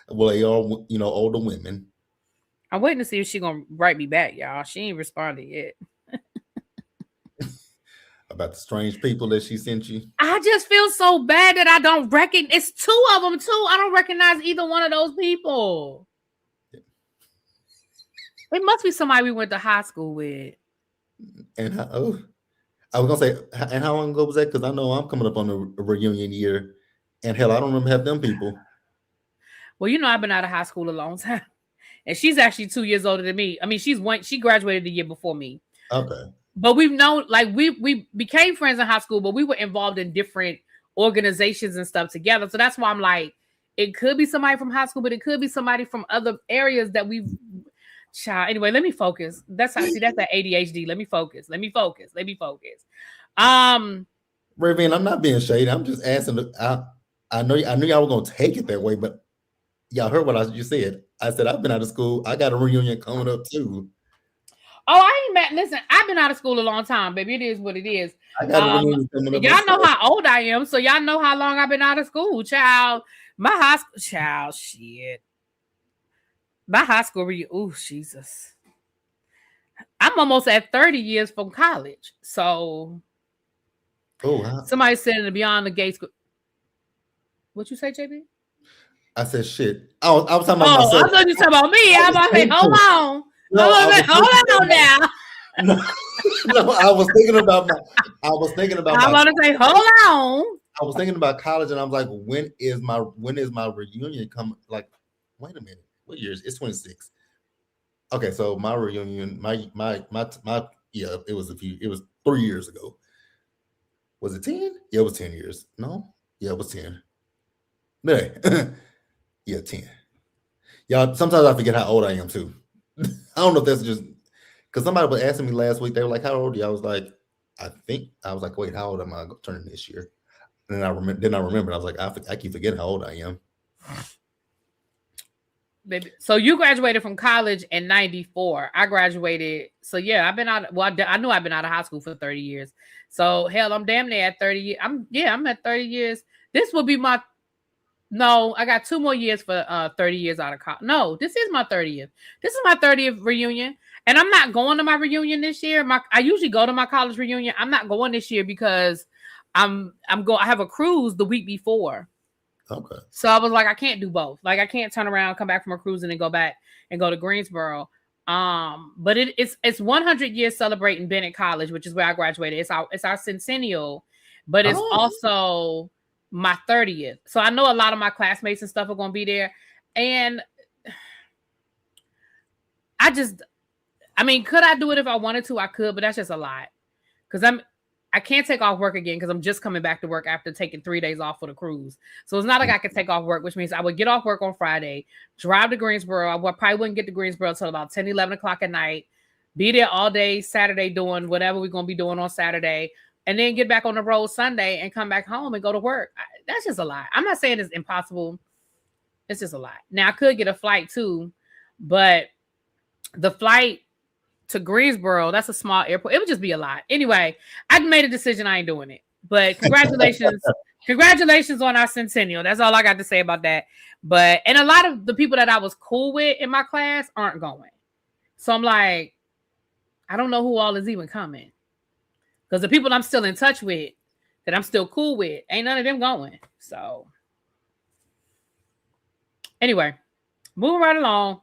S2: Well, they are, older women.
S1: I'm waiting to see if she's gonna write me back, y'all. She ain't responded yet.
S2: About the strange people that she sent you.
S1: I just feel so bad that I don't recognize. It's two of them too. I don't recognize either one of those people. Yeah. It must be somebody we went to high school with.
S2: And I was gonna say, and how long ago was that? Because I know I'm coming up on a reunion year, and hell, I don't remember half them people.
S1: Well, I've been out of high school a long time, and she's actually 2 years older than me. I mean, she graduated the year before me.
S2: Okay.
S1: But we've known, like, we became friends in high school, but we were involved in different organizations and stuff together. So that's why I'm like, it could be somebody from high school, but it could be somebody from other areas that we've. Anyway, let me focus. That's that ADHD. Let me focus.
S2: Raven, I'm not being shady. I'm just asking. I knew y'all were gonna take it that way, but y'all heard what you said. I said I've been out of school. I got a reunion coming up too.
S1: Oh, I ain't mad. Listen, I've been out of school a long time, baby. It is what it is.
S2: I got a reunion coming up.
S1: Y'all know how old I am, so y'all know how long I've been out of school, child. My high school, child, shit. My high school reunion. Oh, Jesus. I'm almost at 30 years from college, so.
S2: Oh, wow.
S1: Somebody said in the Beyond the Gates. What you say, JB?
S2: I said shit. I was talking about myself.
S1: I thought you talking about me. I'm about to say, hold on.
S2: No,
S1: hold on now.
S2: No, I was thinking about
S1: I'm about to say, hold on.
S2: I was thinking about college, and I was like, when is my reunion coming? Like, wait a minute, what year is it? It's 26. Okay, so my reunion, yeah, it was 3 years ago. Was it 10? Yeah, it was 10 years. No? Yeah, it was 10. Yeah, 10. Y'all, sometimes I forget how old I am too. I don't know if that's just because somebody was asking me last week. They were like, "How old are you?" I was like, "Wait, how old am I turning this year?" And then I remembered. I was like, I keep forgetting how old I am.
S1: Baby. So you graduated from college in 94. I graduated. So yeah, I've been out. Well, I knew I've been out of high school for 30 years. So hell, I'm damn near at 30 years. I'm at 30 years. This will be my. No, I got 2 more years for 30 years out of college. No, this is my 30th. This is my 30th reunion. And I'm not going to my reunion this year. I usually go to my college reunion. I'm not going this year because I have a cruise the week before.
S2: Okay.
S1: So I was like, I can't do both. Like I can't turn around, come back from a cruise and then go back and go to Greensboro. But it's 100 years celebrating Bennett College, which is where I graduated. It's our centennial, but it's also my 30th. So I know a lot of my classmates and stuff are going to be there. And could I do it if I wanted to? I could, but that's just a lot. Because I can't take off work again because I'm just coming back to work after taking 3 days off for the cruise. So it's not like I can take off work, which means I would get off work on Friday, drive to Greensboro. I probably wouldn't get to Greensboro until about 10, 11 o'clock at night, be there all day Saturday doing whatever we're going to be doing on Saturday, and then get back on the road Sunday and come back home and go to work. That's just a lot. I'm not saying it's impossible. It's just a lot. Now, I could get a flight too, but the flight to Greensboro, that's a small airport. It would just be a lot. Anyway, I made a decision. I ain't doing it. But congratulations. Congratulations on our centennial. That's all I got to say about that. And a lot of the people that I was cool with in my class aren't going. So I'm like, I don't know who all is even coming. Because the people I'm still in touch with, that I'm still cool with, ain't none of them going. So anyway, moving right along.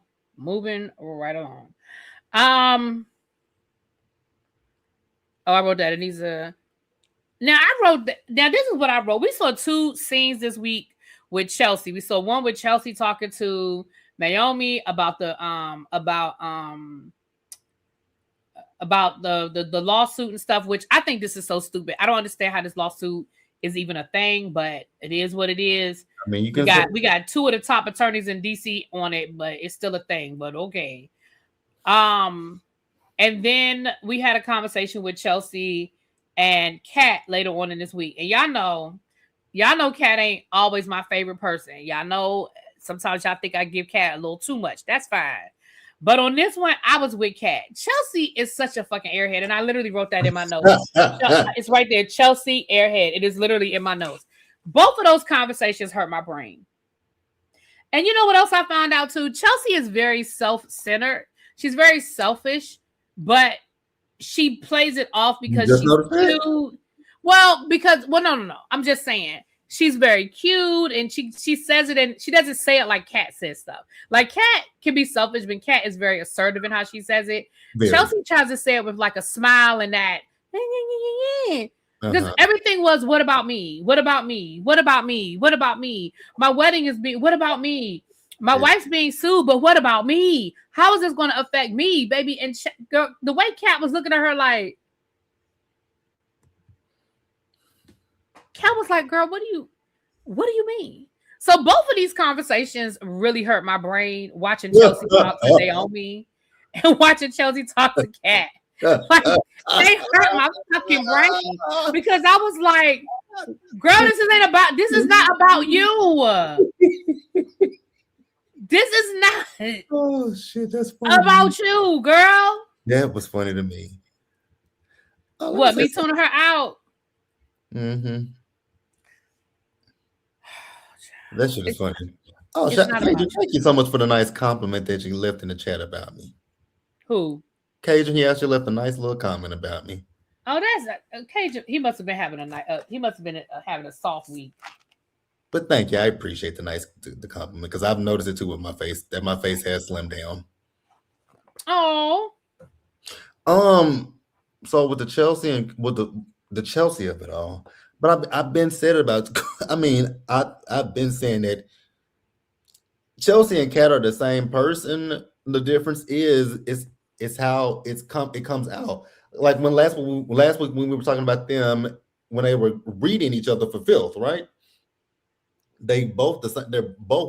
S1: Oh, I wrote that. It needs a. Now I wrote that. Now this is what I wrote. We saw 2 scenes this week with Chelsea. We saw one with Chelsea talking to Naomi about the lawsuit and stuff, which I think this is so stupid. I don't understand how this lawsuit is even a thing, but it is what it is.
S2: I mean,
S1: we got 2 of the top attorneys in DC on it, but it's still a thing. But okay. And then we had a conversation with Chelsea and Kat later on in this week. And y'all know Kat ain't always my favorite person. Y'all know sometimes y'all think I give Kat a little too much. That's fine. But on this one, I was with Kat. Chelsea is such a fucking airhead. And I literally wrote that in my notes. It's right there. Chelsea, airhead. It is literally in my notes. Both of those conversations hurt my brain. And you know what else I found out too? Chelsea is very self-centered. She's very selfish, but she plays it off because she's cute. Well, no. I'm just saying. She's very cute and she says it and she doesn't say it like Kat says stuff. Like Kat can be selfish, but Kat is very assertive in how she says it. Very. Chelsea tries to say it with like a smile and that. Because everything was, what about me? What about me? What about me? What about me? My wedding is being, what about me? My wife's being sued, but what about me? How is this going to affect me, baby? And girl, the way Kat was looking at her like, Kat was like, girl, what do you mean? So both of these conversations really hurt my brain, watching Chelsea talk to Naomi and watching Chelsea talk to Kat. Like, they hurt my fucking brain because I was like, girl, this is not about you. This is not
S2: oh shit, that's funny.
S1: About you, girl.
S2: That was funny to me.
S1: Oh, what, me tuning her out?
S2: Mm-hmm. That shit is funny. Oh, Cajun, thank you so much for the nice compliment that you left in the chat about me.
S1: Who?
S2: Cajun, he actually left a nice little comment about me.
S1: Oh, that's Cajun. He must have been having having a soft week.
S2: But thank you. I appreciate the compliment because I've noticed it too with my face, that my face has slimmed down.
S1: Oh.
S2: So with the Chelsea and with the Chelsea of it all, but I've been said about. I mean, I've been saying that Chelsea and Kat are the same person. The difference is it's how it comes out. Like when last week when we were talking about them when they were reading each other for filth, right? They're both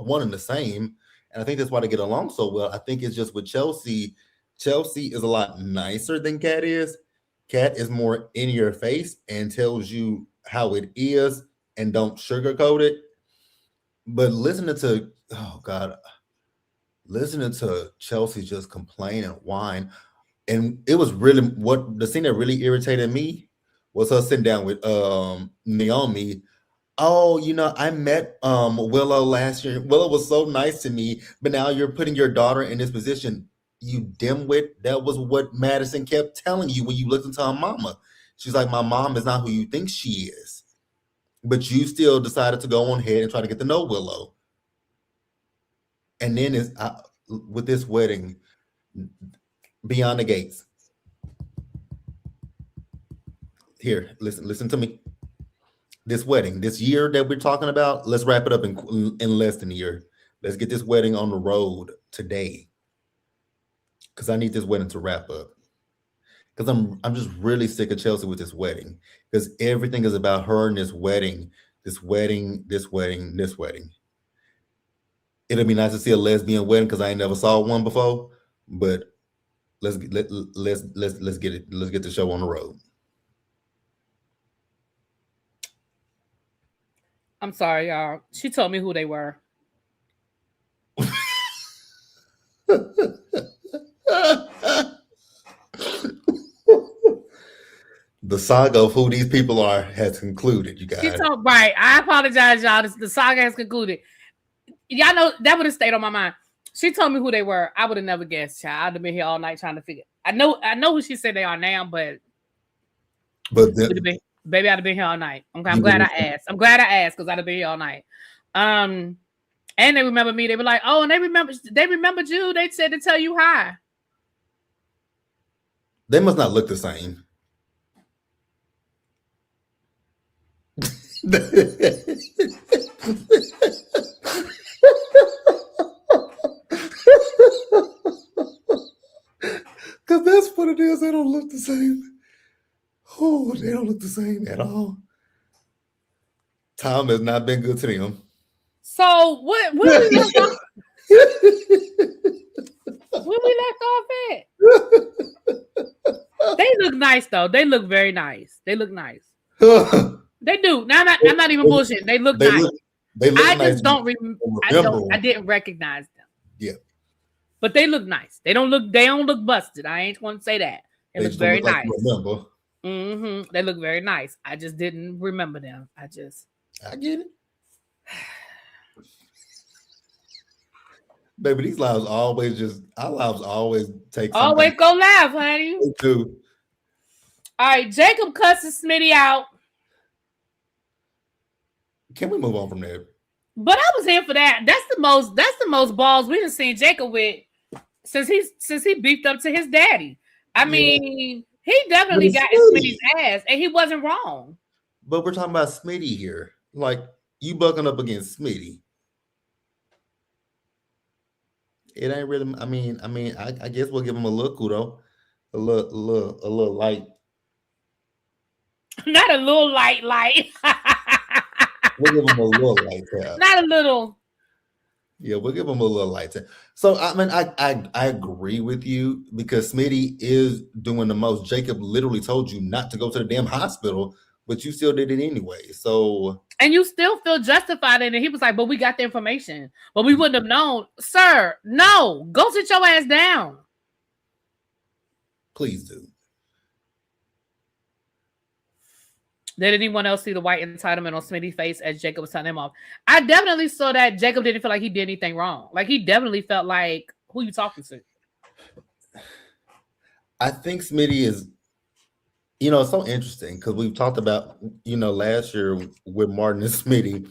S2: one and the same, and I think that's why they get along so well. I think it's just with Chelsea. Chelsea is a lot nicer than Kat is. Kat is more in your face and tells you how it is and don't sugarcoat it. But listening to Chelsea just complain and whine, and it was really what the thing that really irritated me was her sitting down with Naomi. Oh, I met Willow last year. Willow was so nice to me, but now you're putting your daughter in this position. You dimwit. That was what Madison kept telling you when you listened to her mama. She's like, my mom is not who you think she is. But you still decided to go on ahead and try to get to know Willow. And then with this wedding, beyond the gates. Here, listen to me. This wedding, this year that we're talking about, let's wrap it up in less than a year. Let's get this wedding on the road today. Because I need this wedding to wrap up. Because I'm just really sick of Chelsea with this wedding. Because everything is about her and this wedding. It'll be nice to see a lesbian wedding because I ain't never saw one before. But let's get the show on the road.
S1: I'm sorry, y'all. She told me who they were.
S2: The saga of who these people are has concluded, you guys.
S1: Right. I apologize, y'all. The saga has concluded. Y'all know that would have stayed on my mind. She told me who they were. I would have never guessed, child. I'd have been here all night trying to figure. I know who she said they are now, but
S2: But
S1: baby, I'd have been here all night. Okay, I'm glad I asked. I'm glad I asked because I'd have been here all night. And they remember me. They were like, oh, and they remembered you. They said to tell you hi.
S2: They must not look the same. Because that's what it is. They don't look the same. Oh, they don't look the same at all. Tom has not been good to them.
S1: So what we left off? Where we left off at? They look nice though. They look very nice. They look nice. They do. Now I'm not even bullshitting. They look nice. I just don't remember. I didn't recognize them.
S2: Yeah.
S1: But they look nice. They don't look busted. I ain't going to say that. They look very nice. They look very nice. I just didn't remember them. I get
S2: it. Baby, these lives always take something.
S1: Always go live, honey.
S2: They do.
S1: All right, Jacob cusses Smitty out.
S2: Can we move on from there?
S1: But I was here for that. That's the most balls we done seen Jacob with since he beefed up to his daddy. I mean, he definitely got Smitty's ass, and he wasn't wrong.
S2: But we're talking about Smitty here. Like, you bucking up against Smitty. It ain't really. I mean, I guess we'll give him a little kudo, a little light.
S1: Not a little light.
S2: We'll give him a little light tap.
S1: Not a little.
S2: Yeah, we'll give him a little light tap. So I mean, I agree with you because Smitty is doing the most. Jacob literally told you not to go to the damn hospital, but you still did it anyway. So.
S1: And you still feel justified in it. He was like, but we got the information. But we wouldn't have known. Sir, no. Go sit your ass down.
S2: Please do.
S1: Did anyone else see the white entitlement on Smitty's face as Jacob was telling him off? I definitely saw that Jacob didn't feel like he did anything wrong. Like, he definitely felt like, who you talking to?
S2: I think Smitty is, it's so interesting because we've talked about, last year with Martin and Smitty.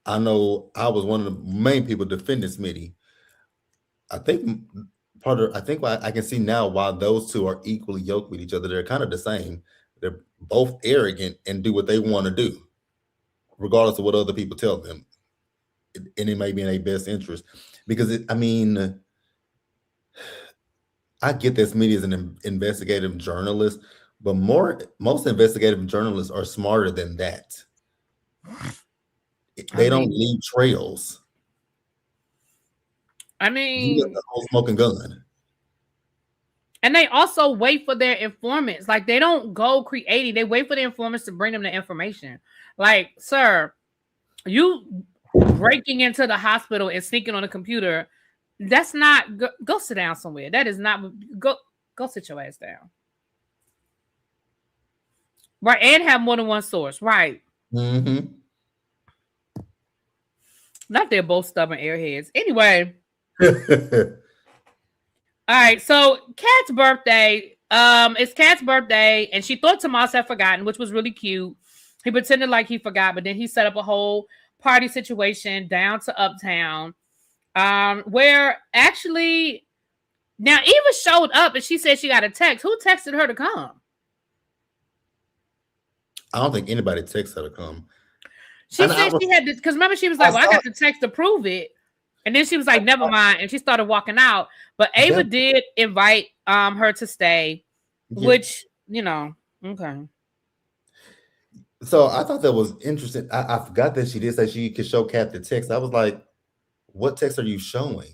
S2: I know I was one of the main people defending Smitty. I think why I can see now why those two are equally yoked with each other. They're kind of the same. They're both arrogant and do what they want to do, regardless of what other people tell them. And it may be in their best interest. Because, I get that Smitty is an investigative journalist, but most investigative journalists are smarter than that. They don't leave trails.
S1: You got
S2: the whole smoking gun.
S1: And they also wait for their informants. Like, they don't go creating. They wait for the informants to bring them the information. Like, sir, you breaking into the hospital and sneaking on a computer, that's not, go sit down somewhere. That is not, go sit your ass down. Right, and have more than one source. Right.
S2: Mm-hmm.
S1: Not they're both stubborn airheads. Anyway. All right, so Kat's birthday. It's Kat's birthday, and she thought Tomas had forgotten, which was really cute. He pretended like he forgot, but then he set up a whole party situation down to Uptown, where actually now Eva showed up and she said she got a text. Who texted her to come?
S2: I don't think anybody texted her to come.
S1: She said she had to, because remember she was like, "Well, I got the text to prove it." And then she was like, never mind. And she started walking out. But Ava did invite her to stay, which, okay.
S2: So I thought that was interesting. I forgot that she did say she could show Kat the text. I was like, what text are you showing?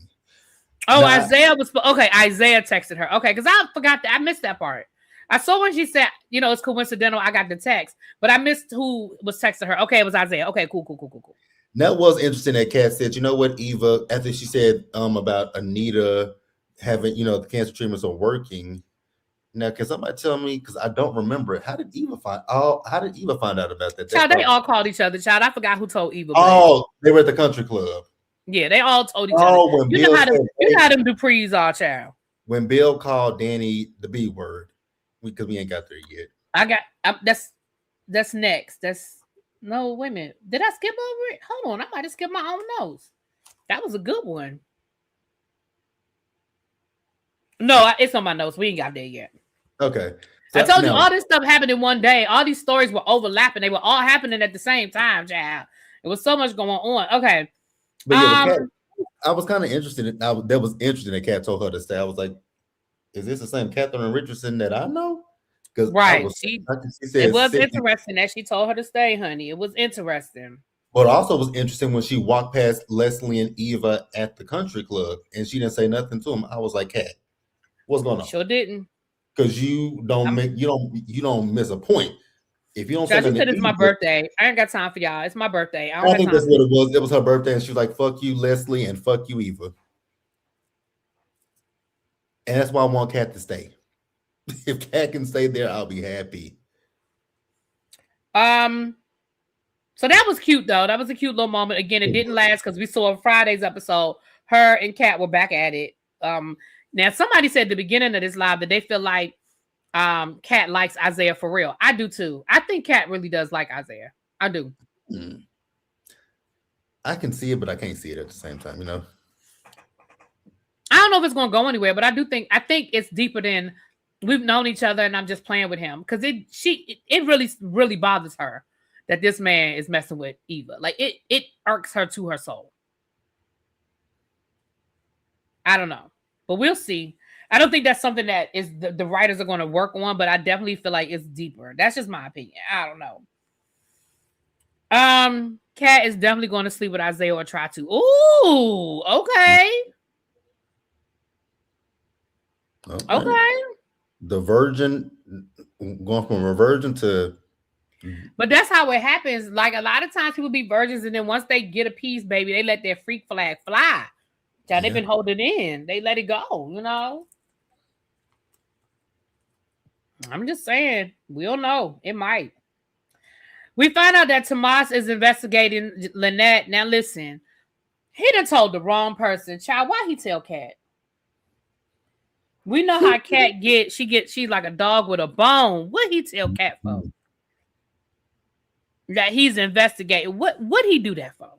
S1: Oh, now, Isaiah texted her. Okay, because I forgot that. I missed that part. I saw when she said, it's coincidental. I got the text. But I missed who was texting her. Okay, it was Isaiah. Okay, cool.
S2: That was interesting that Kat said, you know what, Eva, after she said about Anita having, the cancer treatments are working. Now, can somebody tell me, because I don't remember it, how did Eva find out about that?
S1: Child, they all called each other. Child, I forgot who told Eva.
S2: Oh, they were at the country club.
S1: Yeah, they all told each other. You know how them Duprees are, child.
S2: When Bill called Danny the B word, because we ain't got there yet.
S1: I got that's next. That's no wait a minute. Did I skip over it? Hold on, I might have skipped my own notes. That was a good one. No, it's on my notes. We ain't got there yet.
S2: Okay.
S1: So I told you all this stuff happened in one day. All these stories were overlapping. They were all happening at the same time, child. It was so much going on. Okay.
S2: But yeah, Kat, I was kind of interested. That was interesting that Kat told her to stay. I was like, is this the same Catherine Richardson that I know? Because
S1: right.
S2: It
S1: was interesting that she told her to stay, honey. It was interesting.
S2: But also was interesting when she walked past Leslie and Eva at the country club and she didn't say nothing to them. I was like, Kat, what's going on?
S1: Sure didn't.
S2: Because you don't miss a point. If you don't say
S1: nothing, it's my birthday. I ain't got time for y'all. It's my birthday.
S2: I think that's what it was. It was her birthday, and she was like, "Fuck you, Leslie, and fuck you, Eva." And that's why I want Kat to stay. If Kat can stay there, I'll be happy.
S1: So that was cute though. That was a cute little moment. Again, it didn't last because we saw Friday's episode. Her and Kat were back at it. Now somebody said at the beginning of this live that they feel like Kat likes Isaiah for real. I do too. I think Kat really does like Isaiah. I do.
S2: I can see it, but I can't see it at the same time, you know.
S1: I don't know if it's gonna go anywhere, but I think it's deeper than we've known each other and I'm just playing with him. Because it really bothers her that this man is messing with Eva. Like it irks her to her soul. I don't know. But we'll see. I don't think that's something that is the writers are going to work on, but I definitely feel like it's deeper. That's just my opinion. I don't know. Kat is definitely going to sleep with Isaiah or try to. Ooh, okay. Okay.
S2: The virgin going from a virgin to.
S1: But that's how it happens. Like a lot of times people be virgins, and then once they get a piece, baby, they let their freak flag fly. They've been holding it in. They let it go, you know. I'm just saying, we don't know. It might. We find out that Tomas is investigating Lynette. Now listen, he done told the wrong person. Child, why he tell Kat? We know how Kat she's like a dog with a bone. What he tell Kat for? That he's investigating. What he do that for?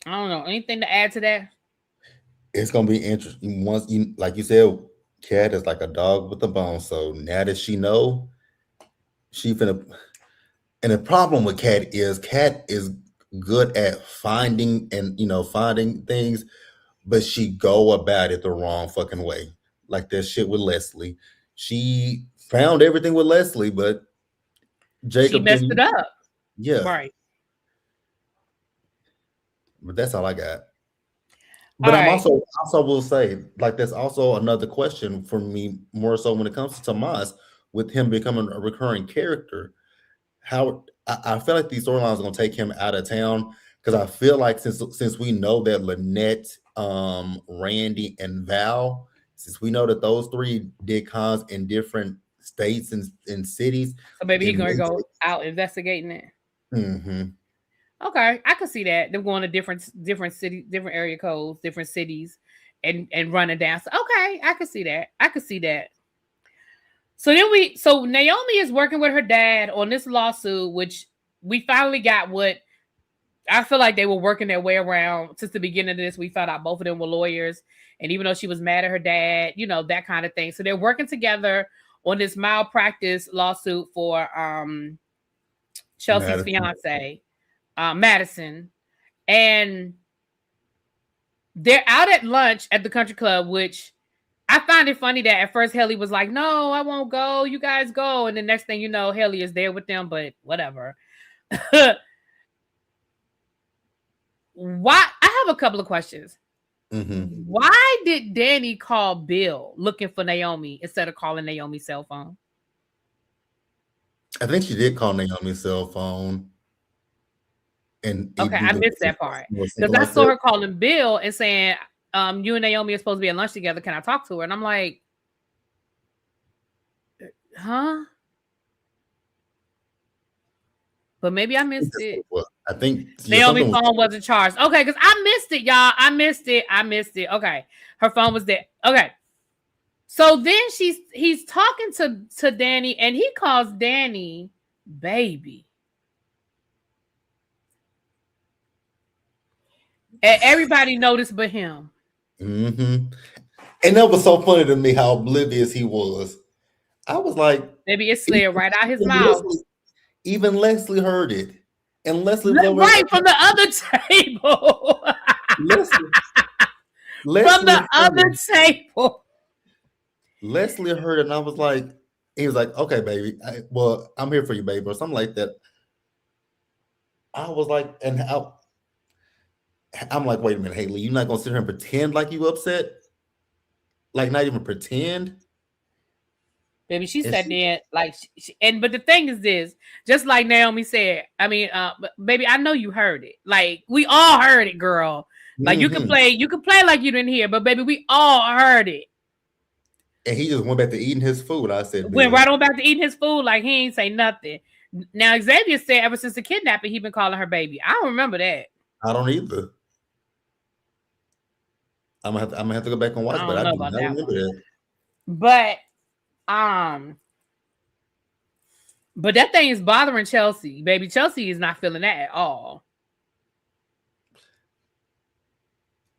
S1: I don't know. Anything to add to that?
S2: It's gonna be interesting. Once you, like you said, Kat is like a dog with a bone. So now that she know, she finna. And the problem with Kat is good at finding things, but she go about it the wrong fucking way. Like that shit with Leslie. She found everything with Leslie, but Jacob
S1: she messed it up.
S2: Yeah.
S1: Right.
S2: But that's all I got. But I'm also will say, like, that's also another question for me, more so when it comes to Tomas, with him becoming a recurring character. How I feel like these storylines are gonna take him out of town, because I feel like since we know that Lynette, Randy, and Val, since we know that those three did cons in different states and cities,
S1: so maybe he's gonna go out investigating it.
S2: Mm-hmm.
S1: Okay, I could see that. Them going to different cities, different area codes, different cities, and running down. So, okay, I could see that. So Naomi is working with her dad on this lawsuit, which we finally got. What I feel like they were working their way around since the beginning of this. We found out both of them were lawyers, and even though she was mad at her dad, you know, that kind of thing. So they're working together on this malpractice lawsuit for Chelsea's fiance. Madison, and they're out at lunch at the country club, which I find it funny that at first Haley was like, no, I won't go, you guys go, and the next thing you know, Haley is there with them, but whatever. Why? I have a couple of questions. Mm-hmm. Why did Danny call Bill looking for Naomi instead of calling Naomi's cell phone?
S2: I think she did call Naomi's cell phone. And
S1: okay, I missed that part because I saw her calling Bill and saying, you and Naomi are supposed to be at lunch together. Can I talk to her? And I'm like, huh? But maybe I missed it.
S2: I think
S1: Naomi's phone wasn't charged. Okay, because I missed it, y'all. I missed it. Okay. Her phone was there. Okay. So then he's talking to Danny, and he calls Danny baby. And everybody noticed but him.
S2: Mm-hmm. And that was so funny to me how oblivious he was. I was like,
S1: maybe it slid right out his mouth.
S2: Even Leslie heard it. And Leslie was
S1: right from the other table.
S2: Leslie
S1: from the other table.
S2: Leslie heard it, and I was like, he was like, okay, baby. I'm here for you, baby, or something like that. I was like, and I'm like, wait a minute, Haley, you're not gonna sit here and pretend like you upset? Like, not even pretend?
S1: Baby, she sat there like, but the thing is this, just like Naomi said, I mean, baby, I know you heard it. Like, we all heard it, girl. Like, you can play like you didn't hear, but baby, we all heard it.
S2: And he just went back to eating his food. I said,
S1: went right on back to eating his food, like he ain't say nothing. Now, Xavier said ever since the kidnapping, he been calling her baby. I don't remember that.
S2: I don't either. I'm gonna have to go back and watch, but I do not remember that.
S1: But that thing is bothering Chelsea, baby. Chelsea is not feeling that at all.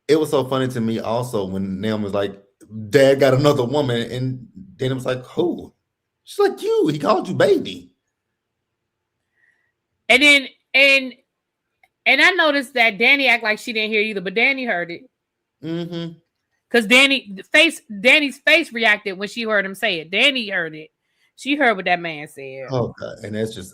S2: It was so funny to me also when Naomi was like, Dad got another woman, and then it was like, who? She's like, you. He called you baby.
S1: And then I noticed that Danny act like she didn't hear either, but Danny heard it.
S2: Mm-hmm.
S1: Because Danny's face reacted when she heard him say it. Danny heard it. She heard what that man said.
S2: Oh God. And that's just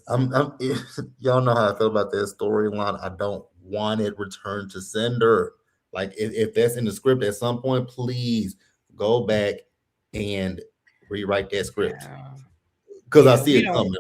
S2: y'all know how I feel about that storyline. I don't want it returned to sender. Like if that's in the script at some point, please go back and rewrite that script. Because I see it coming.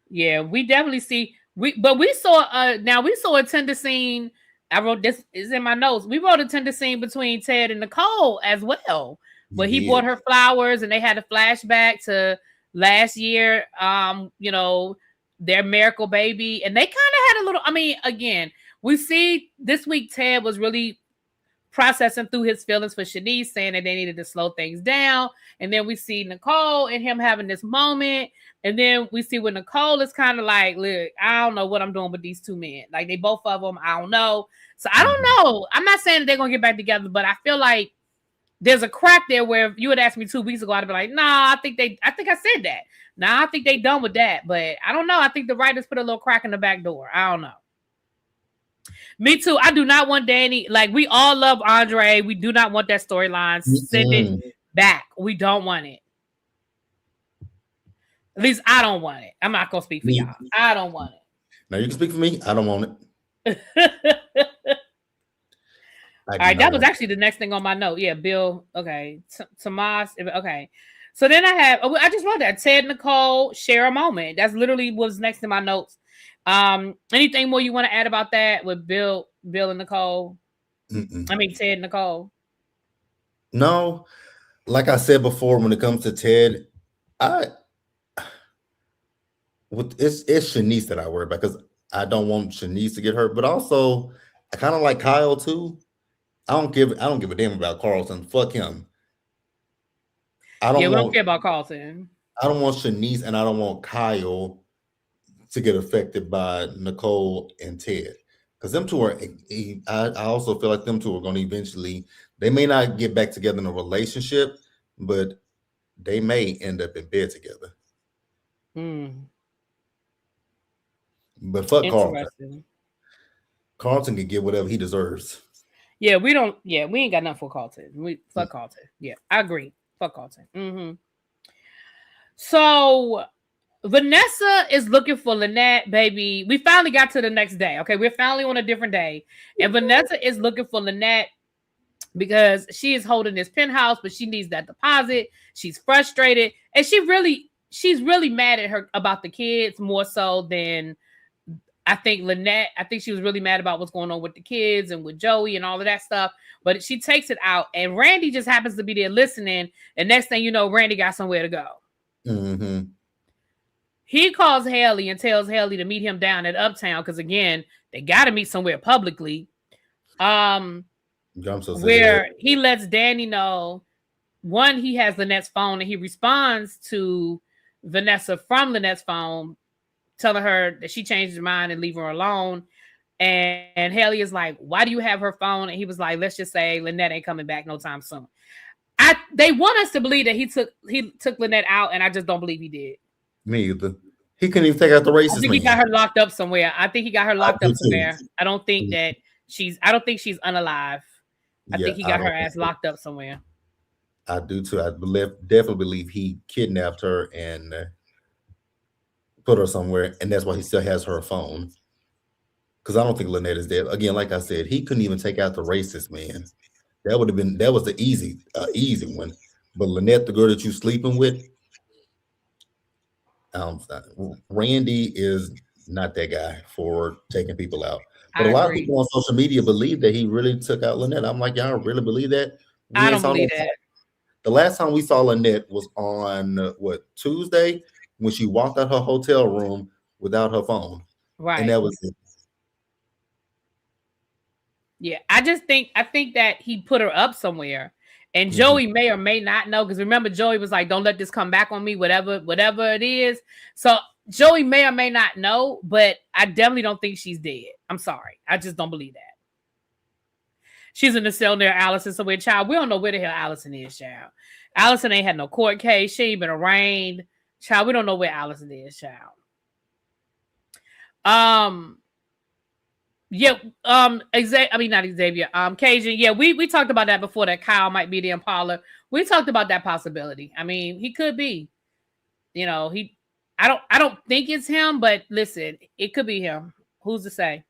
S1: Yeah, we definitely see. We saw a tender scene. I wrote this is in my notes. We wrote a tender scene between Ted and Nicole as well. But he bought her flowers and they had a flashback to last year, their miracle baby. And they kind of had a little, again, we see this week Ted was really processing through his feelings for Shanice, saying that they needed to slow things down. And then we see Nicole and him having this moment. And then we see when Nicole is kind of like, look, I don't know what I'm doing with these two men. Like, they both of them, I don't know. So I don't know. I'm not saying that they're going to get back together, but I feel like there's a crack there where if you had asked me 2 weeks ago, I'd be like, nah, I think I said that. Nah, I think they done with that. But I don't know. I think the writers put a little crack in the back door. I don't know. Me too. I do not want Danny. Like, we all love Andre. We do not want that storyline. Send it back. We don't want it. At least I don't want it. I'm not going to speak for y'all. I don't want it.
S2: Now, you can speak for me. I don't want it.
S1: All right. That was actually the next thing on my note. Yeah, Bill. Okay. Tomas. Okay. So then I just wrote that. Ted and Nicole share a moment. That's literally what's next in my notes. Anything more you want to add about that with Bill and Nicole? Ted and Nicole.
S2: No, like I said before, when it comes to Ted, it's Shanice that I worry about because I don't want Shanice to get hurt, but also I kind of like Kyle too. I don't give a damn about Carlton. Fuck him.
S1: We don't care about Carlton.
S2: I don't want Shanice and I don't want Kyle to get affected by Nicole and Ted. Because them two are, I also feel like them two are going to eventually, they may not get back together in a relationship, but they may end up in bed together. But fuck Carlton. Carlton can get whatever he deserves.
S1: Yeah, we ain't got nothing for Carlton. Fuck Carlton. Yeah, I agree. Fuck Carlton. So Vanessa is looking for Lynette, baby. We finally got to the next day. Okay, we're finally on a different day. And Vanessa is looking for Lynette because she is holding this penthouse, but she needs that deposit. She's frustrated. And she's really mad at her about the kids more so than I think Lynette. I think she was really mad about what's going on with the kids and with Joey and all of that stuff. But she takes it out. And Randy just happens to be there listening. And next thing you know, Randy got somewhere to go. He calls Haley and tells Haley to meet him down at Uptown because again, they got to meet somewhere publicly. Where he lets Danny know, one, he has Lynette's phone and he responds to Vanessa from Lynette's phone, telling her that she changed her mind and leave her alone. And Haley is like, why do you have her phone? And he was like, let's just say Lynette ain't coming back no time soon. They want us to believe that he took Lynette out, and I just don't believe he did.
S2: Me either. He couldn't even take out the racist.
S1: I think he got her locked up somewhere. I think I don't think that she's unalive. I think he got her ass locked up somewhere.
S2: I do too. I definitely believe he kidnapped her and put her somewhere, and that's why he still has her phone. Because I don't think Lynette is dead. Again, like I said, he couldn't even take out the racist man. That was the easy one. But Lynette, the girl that you sleeping with, Randy is not that guy for taking people out. But a lot of people on social media believe that he really took out Lynette. I'm like, y'all really believe that?
S1: I don't believe that.
S2: The last time we saw Lynette was on Tuesday, when she walked out her hotel room without her phone.
S1: Right.
S2: And that was it.
S1: Yeah, I think that he put her up somewhere, and Joey may or may not know, because remember Joey was like, "Don't let this come back on me," whatever it is. So Joey may or may not know, but I definitely don't think she's dead. I'm sorry, I just don't believe that. She's in the cell near Allison somewhere. Child, we don't know where the hell Allison is. Child, Allison ain't had no court case. She ain't been arraigned. Child, we don't know where Allison is. Child. Yeah, not Xavier. Cajun. Yeah, we talked about that before, that Kyle might be the Impala. We talked about that possibility. I mean, he could be. You know, I don't think it's him, but listen, it could be him. Who's to say?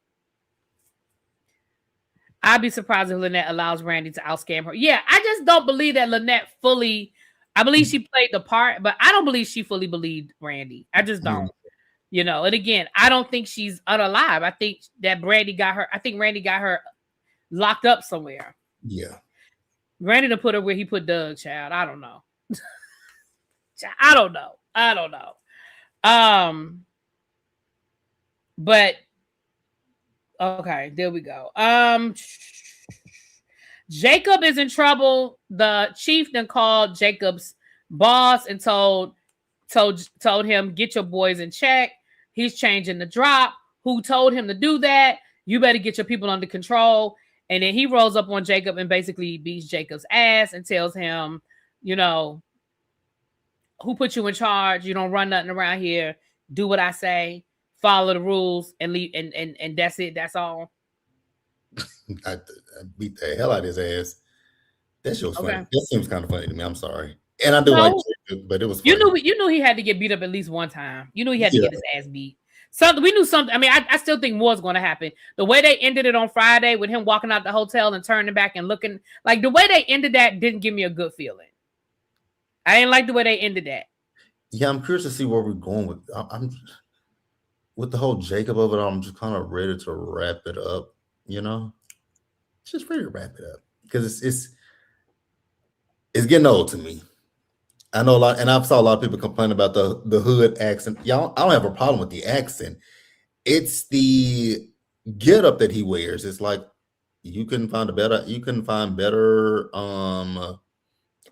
S1: I'd be surprised if Lynette allows Randy to outscam her. Yeah, I just don't believe that Lynette fully. I believe she played the part, but I don't believe she fully believed Randy. I just don't. You know, and again, I don't think she's unalive. I think that Randy got her locked up somewhere.
S2: Yeah.
S1: Randy to put her where he put Doug, child. I don't know. I don't know. But okay, there we go. Jacob is in trouble. The chief then called Jacob's boss and told him, get your boys in check. He's changing the drop. Who told him to do that? You better get your people under control. And then he rolls up on Jacob and basically beats Jacob's ass and tells him, you know, who put you in charge? You don't run nothing around here. Do what I say. Follow the rules and leave. And that's it. That's all.
S2: I beat the hell out of his ass. That shit was funny. That seems kind of funny to me. I'm sorry. And I do like Jacob, but it was funny.
S1: You knew he had to get beat up at least one time. You knew he had to get his ass beat. We knew something. I mean, I still think more is going to happen. The way they ended it on Friday with him walking out the hotel and turning back and looking, like the way they ended that didn't give me a good feeling. I didn't like the way they ended that.
S2: Yeah, I'm curious to see where we're going with. I'm with the whole Jacob of it. I'm just kind of ready to wrap it up. You know, just ready to wrap it up because it's getting old to me. I know a lot, and I've saw a lot of people complain about the hood accent. Y'all, I don't have a problem with the accent. It's the getup that he wears. It's like you couldn't find better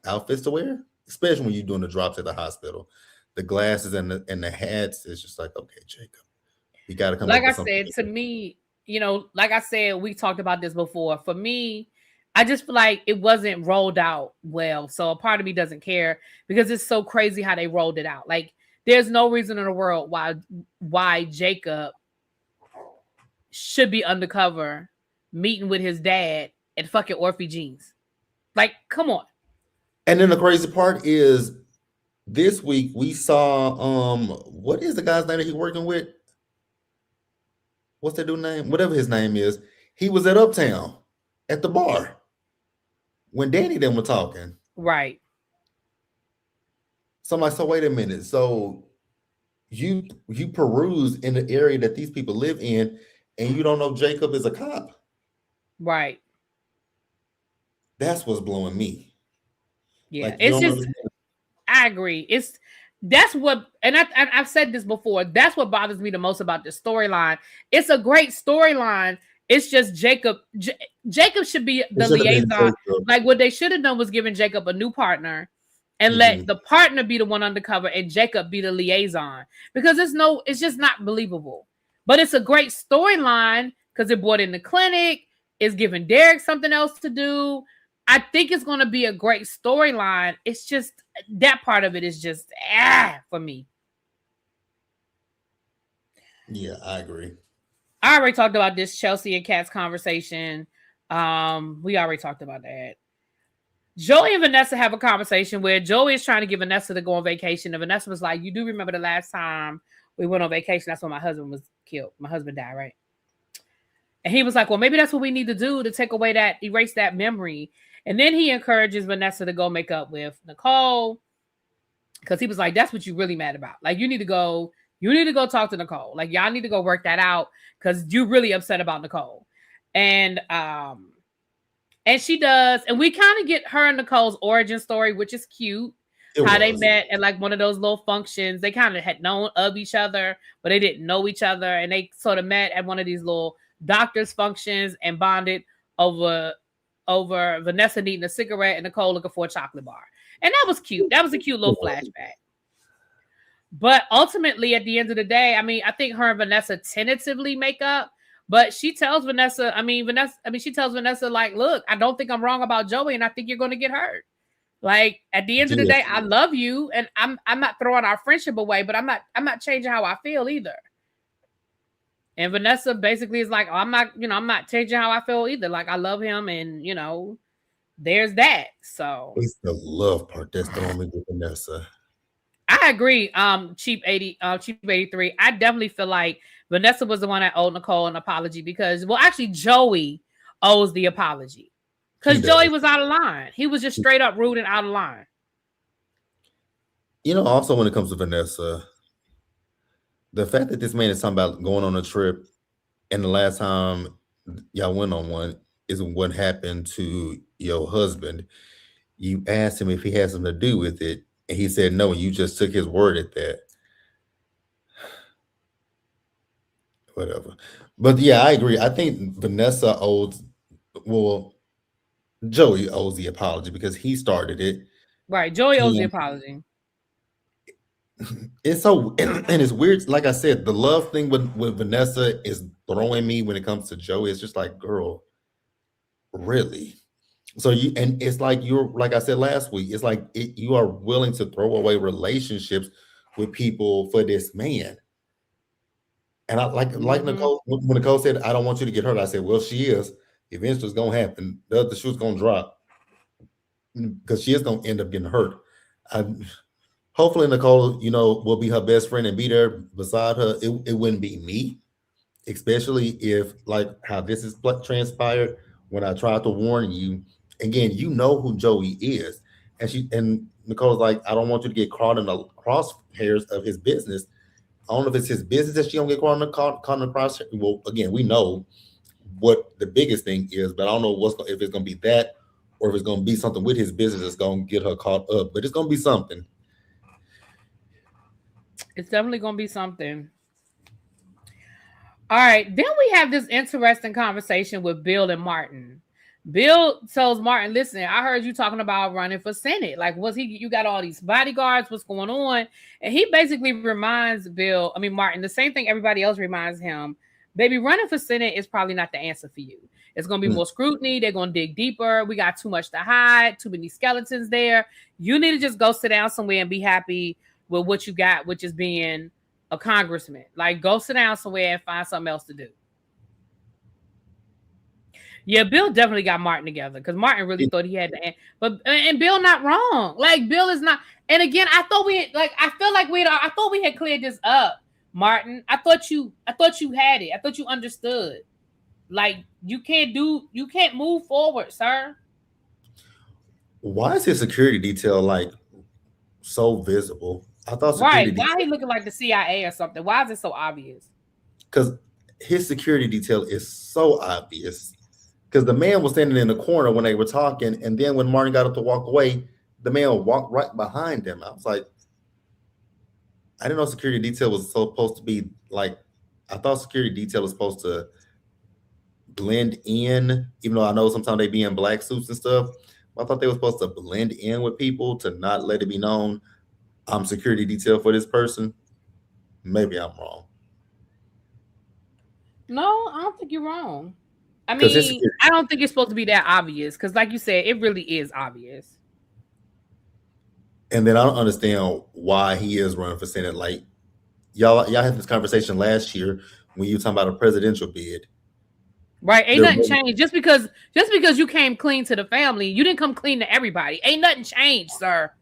S2: outfits to wear, especially when you're doing the drops at the hospital. The glasses and the hats. It's just like, okay, Jacob, you got to come.
S1: Like I said, to me, you know, like I said, we talked about this before. For me, I just feel like it wasn't rolled out well. So a part of me doesn't care because it's so crazy how they rolled it out. Like there's no reason in the world why Jacob should be undercover meeting with his dad at fucking Orphe Jeans. Like, come on.
S2: And then the crazy part is this week we saw what is the guy's name that he's working with? What's that dude's name? Whatever his name is. He was at Uptown at the bar when Danny and them were talking.
S1: Right.
S2: So I'm like, so wait a minute. So you peruse in the area that these people live in and you don't know Jacob is a cop.
S1: Right.
S2: That's what's blowing me.
S1: Yeah. Like, it's just, I agree. that's what, and I've said this before. That's what bothers me the most about this storyline. It's a great storyline. It's just Jacob. Jacob should be the liaison. Like what they should have done was given Jacob a new partner, and let the partner be the one undercover, and Jacob be the liaison. Because it's just not believable. But it's a great storyline because it brought in the clinic. It's giving Derek something else to do. I think it's going to be a great storyline. It's just that part of it is just for me.
S2: Yeah, I agree.
S1: I already talked about this Chelsea and Kat's conversation. We already talked about that. Joey and Vanessa have a conversation where Joey is trying to get Vanessa to go on vacation. And Vanessa was like, you do remember the last time we went on vacation? That's when my husband was killed. My husband died, right? And he was like, well, maybe that's what we need to do to take away erase that memory. And then he encourages Vanessa to go make up with Nicole. Because he was like, that's what you're really mad about. Like, you need to go talk to Nicole. Like, y'all need to go work that out because you're really upset about Nicole. And she does. And we kind of get her and Nicole's origin story, which is cute. They met at like one of those little functions. They kind of had known of each other, but they didn't know each other. And they sort of met at one of these little doctor's functions and bonded over Vanessa needing a cigarette and Nicole looking for a chocolate bar. And that was cute. That was a cute little flashback. But ultimately, at the end of the day, I mean, I think her and Vanessa tentatively make up. But she tells Vanessa, she tells Vanessa, like, look, I don't think I'm wrong about Joey, and I think you're going to get hurt. Like, at the end of the day, I love you, and I'm not throwing our friendship away, but I'm not changing how I feel either. And Vanessa basically is like, oh, I'm not changing how I feel either. Like, I love him, and there's that. So
S2: it's the love part that's throwing me with Vanessa.
S1: I agree. Cheap 83. I definitely feel like Vanessa was the one that owed Nicole an apology because, well, actually, Joey owes the apology because Joey was out of line. He was just straight up rude and out of line.
S2: Also when it comes to Vanessa, the fact that this man is talking about going on a trip, and the last time y'all went on one is what happened to your husband. You asked him if he had something to do with it, and he said no, and you just took his word at that. Whatever. But yeah, I agree. I think Vanessa Joey owes the apology because he started it.
S1: Right. Joey owes the apology.
S2: It's so, and it's weird. Like I said, the love thing with Vanessa is throwing me when it comes to Joey. It's just like, girl, really? So it's like like I said last week, it's like you are willing to throw away relationships with people for this man. And I like Nicole, when Nicole said, I don't want you to get hurt. I said, well, she is. Eventually it's going to happen. The shoe's going to drop because she is going to end up getting hurt. Hopefully Nicole, will be her best friend and be there beside her. It wouldn't be me, especially if like how this is transpired when I tried to warn you. Again, you know who Joey is. And Nicole's like, I don't want you to get caught in the crosshairs of his business. I don't know if it's his business that she don't get caught in the crosshairs. Well, again, we know what the biggest thing is, but I don't know if it's going to be that or if it's going to be something with his business that's going to get her caught up. But it's going to be something.
S1: It's definitely going to be something. All right. Then we have this interesting conversation with Bill and Martin. Bill tells Martin, listen, I heard you talking about running for Senate. Like, you got all these bodyguards, what's going on? And he basically reminds Martin, the same thing everybody else reminds him. Baby, running for Senate is probably not the answer for you. It's going to be more scrutiny. They're going to dig deeper. We got too much to hide, too many skeletons there. You need to just go sit down somewhere and be happy with what you got, which is being a congressman. Like, go sit down somewhere and find something else to do. Yeah, Bill definitely got Martin together because Martin really thought he had to. And Bill not wrong. Like, Bill is not. And again, I thought we had cleared this up, Martin. I thought you had it. I thought you understood. Like, you can't move forward, sir.
S2: Why is his security detail like so visible? I thought security
S1: Why he looking like the CIA or something? Why is it so obvious?
S2: Because his security detail is so obvious. Because the man was standing in the corner when they were talking, and then when Martin got up to walk away, the man walked right behind him. I was like, I didn't know security detail was supposed to be like. I thought security detail was supposed to blend in, even though I know sometimes they be in black suits and stuff. I thought they were supposed to blend in with people to not let it be known I'm security detail for this person. Maybe I'm wrong.
S1: No, I don't think you're wrong. I
S2: Because his
S1: mean,
S2: security,
S1: I don't think it's supposed to be that obvious because, like you said, it really is obvious.
S2: and then I don't understand why he is running for Senate. Like y'all had this conversation last year when you were talking about a presidential bid.
S1: Right? Ain't
S2: They're
S1: nothing changed just because you came clean to the family. You didn't come clean to everybody. Ain't nothing changed, sir.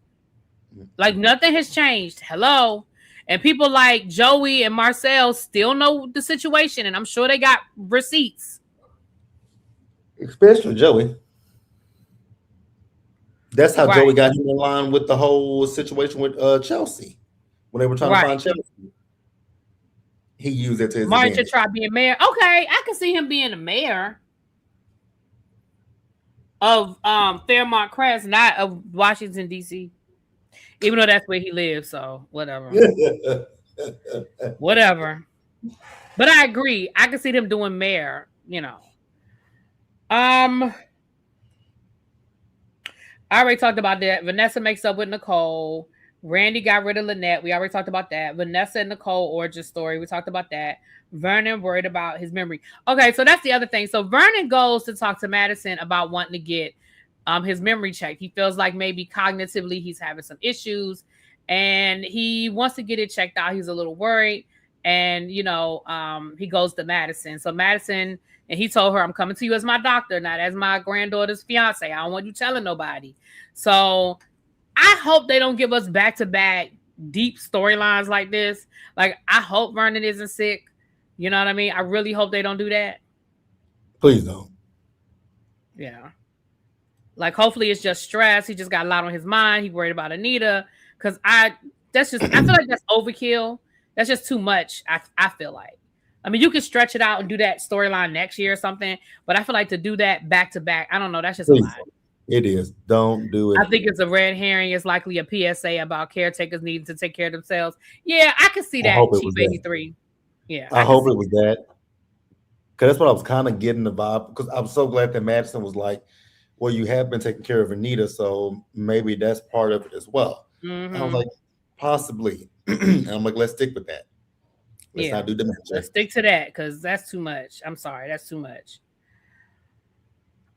S1: Like nothing has changed. Hello. And people like Joey and Marcel still know the situation, and I'm sure they got receipts.
S2: especially Joey. That's how
S1: Right.
S2: Joey got him in line with the whole situation with Chelsea when they were trying to find Chelsea. He used it to his
S1: Martin
S2: advantage.
S1: should try being mayor. Okay, I can see him being a mayor of Fairmont Crest, not of Washington D.C. Even though that's where he lives, so whatever. Whatever. But I agree. I can see them doing mayor, you know. I already talked about that. Vanessa makes up with Nicole. Randy got rid of Lynette. We already talked about that. Vanessa and Nicole origin story. We talked about that. Vernon worried about his memory. Okay, so that's the other thing. So Vernon goes to talk to Madison about wanting to get his memory checked. He feels like maybe cognitively he's having some issues and he wants to get it checked out. He's a little worried. And, you know, he goes to Madison. So Madison, and he told her, I'm coming to you as my doctor, not as my granddaughter's fiance. I don't want you telling nobody. So I hope they don't give us back-to-back deep storylines like this. Like, I hope Vernon isn't sick. You know what I mean? I really hope they don't do that.
S2: Please don't.
S1: Yeah. Like, hopefully it's just stress. He just got a lot on his mind. He worried about Anita. Because I feel like that's overkill. That's just too much, I feel like. I mean, you could stretch it out and do that storyline next year or something. But I feel like to do that back-to-back, I don't know. That's just a lot.
S2: It is. Don't do it.
S1: I think it's a red herring. It's likely a PSA about caretakers needing to take care of themselves. Yeah, I can see that. Chief 83. Yeah.
S2: I hope it was that. Because that's what I was kind of getting the vibe. Because I'm so glad that Madison was like, well, you have been taking care of Anita, so maybe that's part of it as well.
S1: Mm-hmm.
S2: I was like, possibly. And I'm like, let's stick with that. Let's not do dementia.
S1: Let's stick to that because that's too much. I'm sorry, that's too much.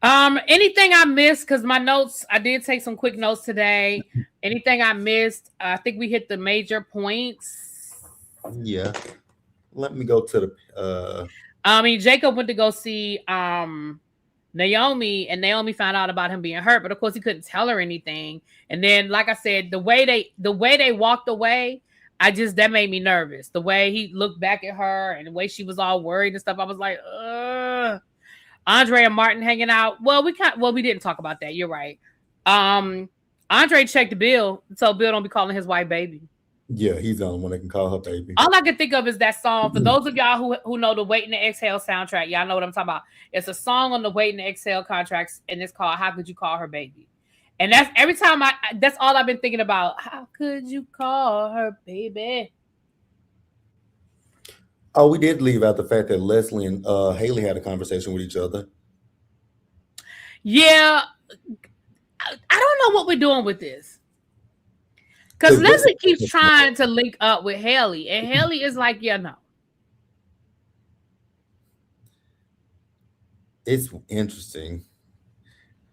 S1: Anything I missed? Because my notes, I did take some quick notes today. Anything I missed? I think we hit the major points.
S2: Yeah. Let me go to the.
S1: I mean, Jacob went to go see Naomi, and Naomi found out about him being hurt, but of course he couldn't tell her anything. And then, like I said, the way they walked away, that made me nervous. The way he looked back at her and the way she was all worried and stuff, I was like, ugh. Andre and Martin hanging out. Well, we didn't talk about that. You're right. Andre checked the bill, so Bill don't be calling his wife baby.
S2: Yeah, he's the only one that can call her baby.
S1: All I can think of is that song. For those of y'all who know the Waiting to Exhale soundtrack, y'all know what I'm talking about. It's a song on the Waiting to Exhale contracts, and it's called "How Could You Call Her Baby?" And that's every time that's all I've been thinking about. How could you call her baby?
S2: Oh, we did leave out the fact that Leslie and Haley had a conversation with each other.
S1: Yeah, I don't know what we're doing with this. Because Leslie keeps trying to link up with Haley, and Haley is like, yeah, no.
S2: It's interesting.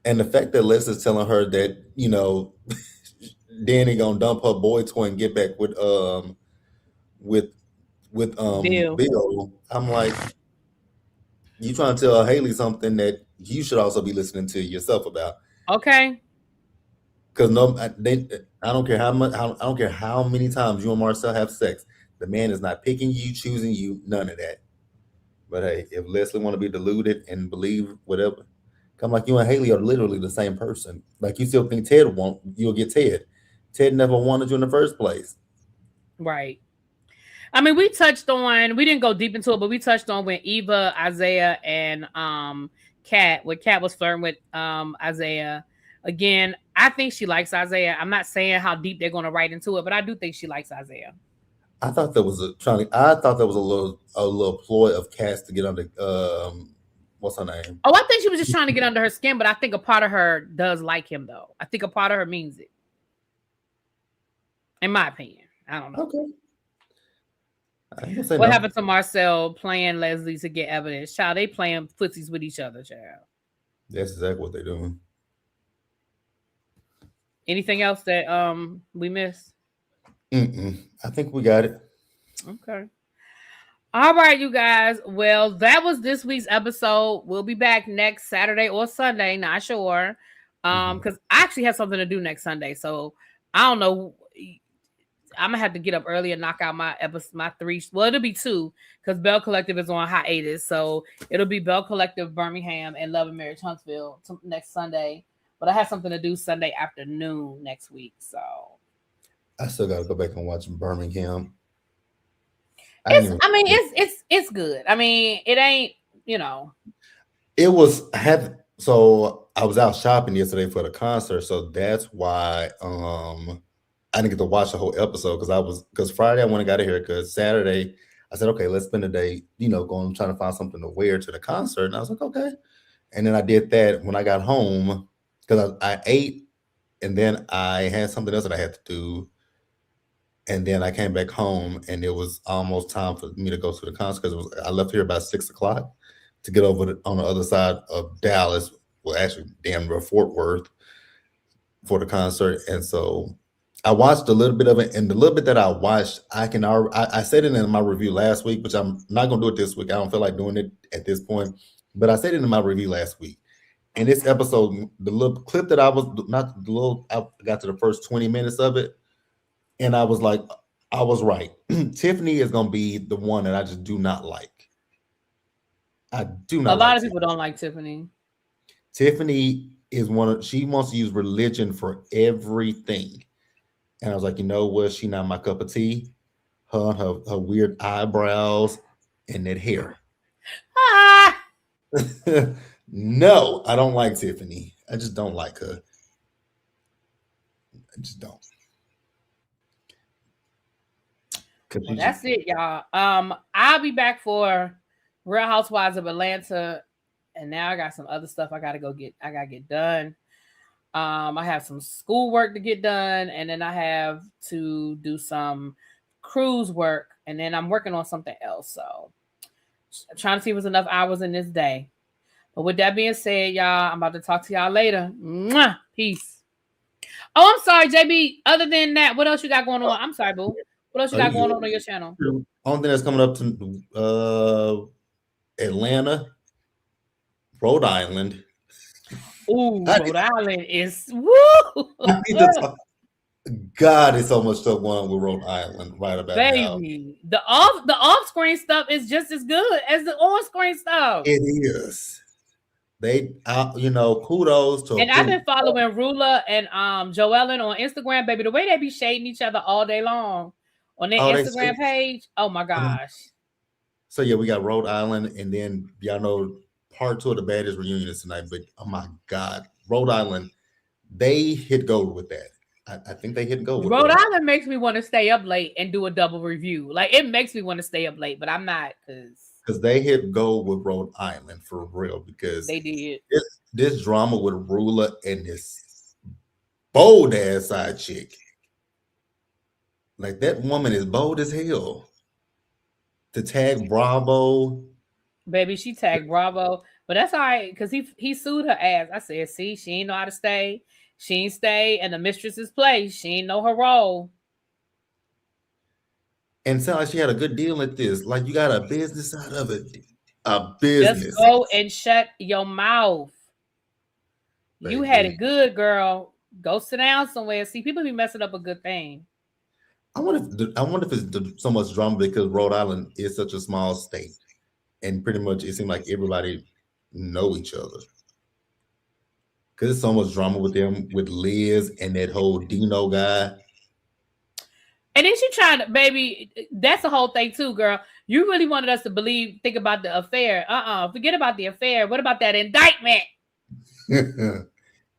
S2: And the fact that Leslie's telling her that, you know, Danny gonna dump her boy toy and get back with Bill. I'm like, you trying to tell Haley something that you should also be listening to yourself about.
S1: Okay.
S2: Because I don't care how much. I don't care how many times you and Marcel have sex. The man is not picking you, choosing you, none of that. But hey, if Leslie want to be deluded and believe whatever, come like you and Haley are literally the same person. Like you still think you'll get Ted. Ted never wanted you in the first place.
S1: Right. I mean, we didn't go deep into it, but we touched on when Eva, Isaiah, and Kat, when Kat was flirting with Isaiah. Again, I think she likes Isaiah. I'm not saying how deep they're going to write into it, but I do think she likes Isaiah.
S2: I thought that was a little ploy of Cass to get under what's her name?
S1: Oh, I think she was just trying to get under her skin, but I think a part of her does like him though. I think a part of her means it. In my opinion. I don't know.
S2: Okay.
S1: What happened to Marcel playing Leslie to get evidence? Child, they playing footsies with each other, child.
S2: That's exactly what they're doing.
S1: Anything else that we missed?
S2: I think we got it.
S1: Okay. All right, you guys. Well, that was this week's episode. We'll be back next Saturday or Sunday, not sure. Because I actually have something to do next Sunday. So I don't know. I'm gonna have to get up early and knock out my 3. Well, it'll be 2 because Bell Collective is on hiatus. So it'll be Bell Collective Birmingham and Love and Marriage Huntsville next Sunday. But I have something to do Sunday afternoon next week. So
S2: I still gotta go back and watch Birmingham.
S1: It's good. I mean, it ain't,
S2: It was so I was out shopping yesterday for the concert, so that's why I didn't get to watch the whole episode because Friday I went and got a haircut. Saturday I said, okay, let's spend the day, going trying to find something to wear to the concert. And I was like, okay. And then I did that when I got home because I ate and then I had something else that I had to do. And then I came back home and it was almost time for me to go to the concert because I left here about 6:00 to get over on the other side of Dallas. Well, actually, damn near Fort Worth for the concert. And so I watched a little bit of it, and the little bit that I watched, I said it in my review last week, which I'm not going to do it this week. I don't feel like doing it at this point, but I said it in my review last week. And this episode, the little clip that I got to the first 20 minutes of it, and I was like, I was right. Tiffany is going to be the one that I just do not like. I do not.
S1: A lot of people don't like Tiffany.
S2: Tiffany is she wants to use religion for everything. And I was like, you know what? She not my cup of tea. Her weird eyebrows and that hair. No, I don't like Tiffany. I just don't like her. I just don't.
S1: Well, that's it, y'all. I'll be back for Real Housewives of Atlanta, and now I got some other stuff I gotta get done. I have some schoolwork to get done, and then I have to do some cruise work, and then I'm working on something else. So I'm trying to see if there's enough hours in this day. But with that being said, y'all, I'm about to talk to y'all later. Mwah! Peace. Oh, I'm sorry, JB. Other than that, what else you got going on? I'm sorry, boo. What else you got going on your channel?
S2: Only thing that's coming up to Atlanta, Rhode Island.
S1: Ooh, Rhode Island is woo.
S2: God, it's so much stuff going on with Rhode Island right about now.
S1: The off-screen stuff is just as good as the on-screen stuff.
S2: It is. They, kudos to.
S1: And I've been following Rula and Joellen on Instagram, baby. The way they be shading each other all day long on their Instagram page. Oh my gosh.
S2: So yeah, we got Rhode Island, and then y'all know part 2 of the Baddest reunion is tonight. But oh my God, Rhode Island, they hit gold with that. I think they hit gold with
S1: Rhode Island makes me want to stay up late and do a double review. Like it makes me want to stay up late, but I'm not
S2: because they hit gold with Rhode Island for real. Because
S1: they did
S2: this drama with Rula and this bold ass side chick. Like that woman is bold as hell. To tag Bravo.
S1: Baby, she tagged Bravo. But that's all right, because he sued her ass. I said, see, she ain't know how to stay. She ain't stay in the mistress's place. She ain't know her role.
S2: And sound like she had a good deal at this. Like you got a business out of it. A business.
S1: Just go and shut your mouth. Baby. You had it good, girl. Go sit down somewhere. See, people be messing up a good thing.
S2: I wonder if it's so much drama because Rhode Island is such a small state, and pretty much it seems like everybody know each other. Because there's so much drama with them, with Liz and that whole Dino guy.
S1: And then she trying to, baby, that's the whole thing too, girl. You really wanted us to think about the affair. Forget about the affair. What about that indictment?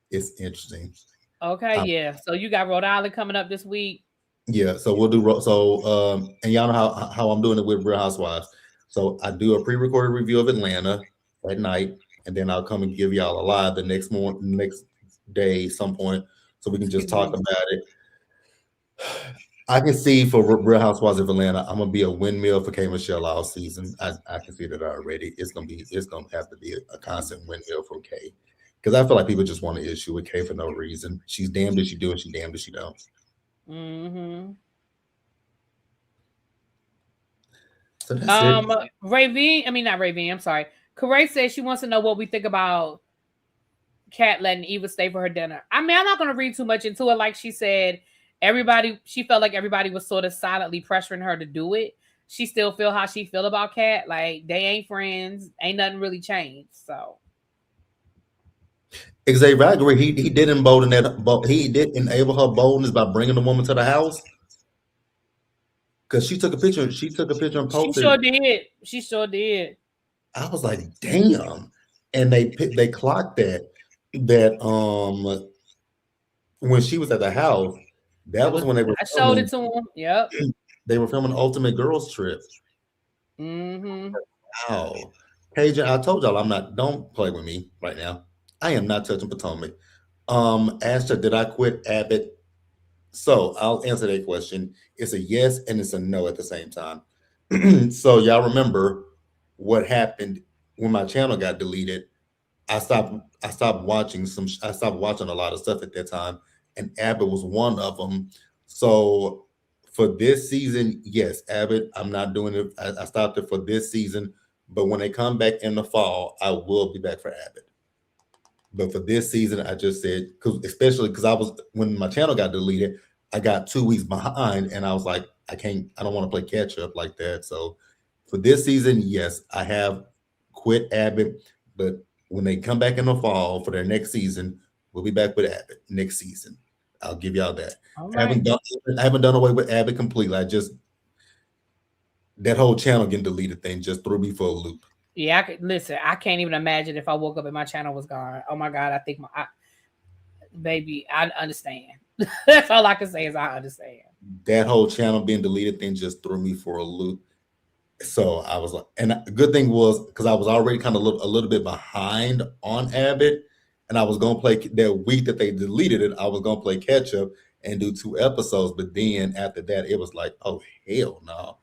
S2: It's interesting.
S1: Okay, yeah. So you got Rhode Island coming up this week.
S2: Yeah, so we'll do and y'all know how I'm doing it with Real Housewives. So I do a pre-recorded review of Atlanta at night, and then I'll come and give y'all a live the next day, some point, so we can just talk about it. I can see for Real Housewives of Atlanta, I'm gonna be a windmill for K Michelle all season. I can see that already. It's gonna have to be a constant windmill for K, because I feel like people just want to issue with K for no reason. She's damned if she do it, she's damned if she don't.
S1: Mm-hmm.
S2: So that's it.
S1: Not Ravine. I'm sorry. Corey says she wants to know what we think about Kat letting Eva stay for her dinner. I mean, I'm not going to read too much into it. Like she said, she felt like everybody was sort of silently pressuring her to do it. She still feel how she feel about Kat. Like, they ain't friends. Ain't nothing really changed. So.
S2: Xavier, I agree. He did embolden that. He did enable her boldness by bringing the woman to the house. Because she took a picture. She took a picture and posted.
S1: She sure did.
S2: I was like, damn. And they clocked that when she was at the house, that was when they were.
S1: I showed it to him. Yep.
S2: They were filming Ultimate Girls Trip.
S1: Mm-hmm.
S2: Wow. Paige, I told y'all don't play with me right now. I am not touching Potomac. Asked her, did I quit Abbott? So I'll answer that question. It's a yes and it's a no at the same time. So y'all remember what happened when my channel got deleted? I stopped watching a lot of stuff at that time, and Abbott was one of them. So for this season, yes, Abbott, I'm not doing it. I stopped it for this season, but when they come back in the fall, I will be back for Abbott. But for this season, I just said, especially because when my channel got deleted, I got 2 weeks behind, and I was like, I don't want to play catch up like that. So for this season, yes, I have quit Abbott, but when they come back in the fall for their next season, we'll be back with Abbott next season. I'll give y'all that.
S1: Right.
S2: I haven't done away with Abbott completely. That whole channel getting deleted thing just threw me for a loop.
S1: Yeah, I can't even imagine if I woke up and my channel was gone. Oh my God, I think baby, I understand. That's all I can say is I understand.
S2: That whole channel being deleted thing just threw me for a loop. So I was like, and the good thing was because I was already kind of a little bit behind on Abbott, and I was gonna play that week that they deleted it. I was gonna play catch up and do 2 episodes, but then after that, it was like, oh hell no,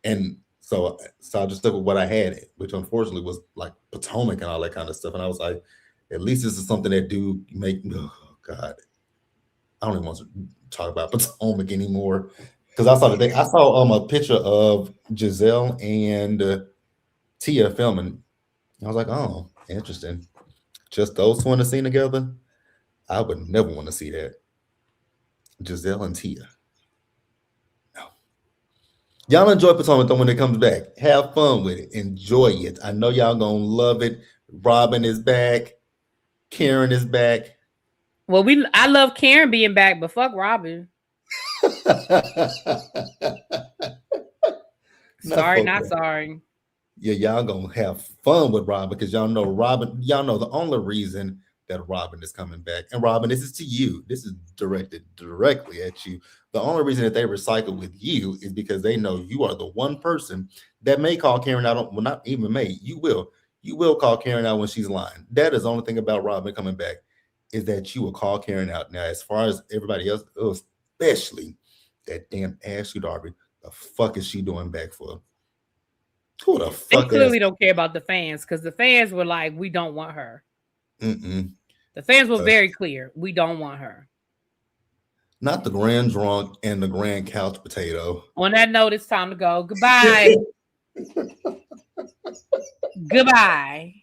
S2: and so I just stuck with what I had, which unfortunately was like Potomac and all that kind of stuff. And I was like, at least this is something that do make. Oh God, I don't even want to talk about Potomac anymore. Because I saw a picture of Giselle and Tia filming. I was like, oh, interesting. Just those two in the scene together. I would never want to see that. Giselle and Tia. No. Y'all enjoy Potomac though when it comes back. Have fun with it. Enjoy it. I know y'all gonna love it. Robin is back. Karen is back.
S1: Well, I love Karen being back, but fuck Robin. Sorry, not sorry.
S2: Yeah, y'all gonna have fun with Robin because y'all know the only reason that Robin is coming back. And Robin, this is to you. This is directed directly at you. The only reason that they recycle with you is because they know you are the one person that may call Karen out. Well, not even may. You will call Karen out when she's lying. That is the only thing about Robin coming back is that you will call Karen out. Now, as far as everybody else, especially that damn Ashley Darby, the fuck is she doing back for? Who the fuck?
S1: They clearly don't care about the fans because the fans were like, we don't want her. The fans were very clear. We don't want her.
S2: Not the grand drunk and the grand couch potato.
S1: On that note, it's time to go. Goodbye. Goodbye.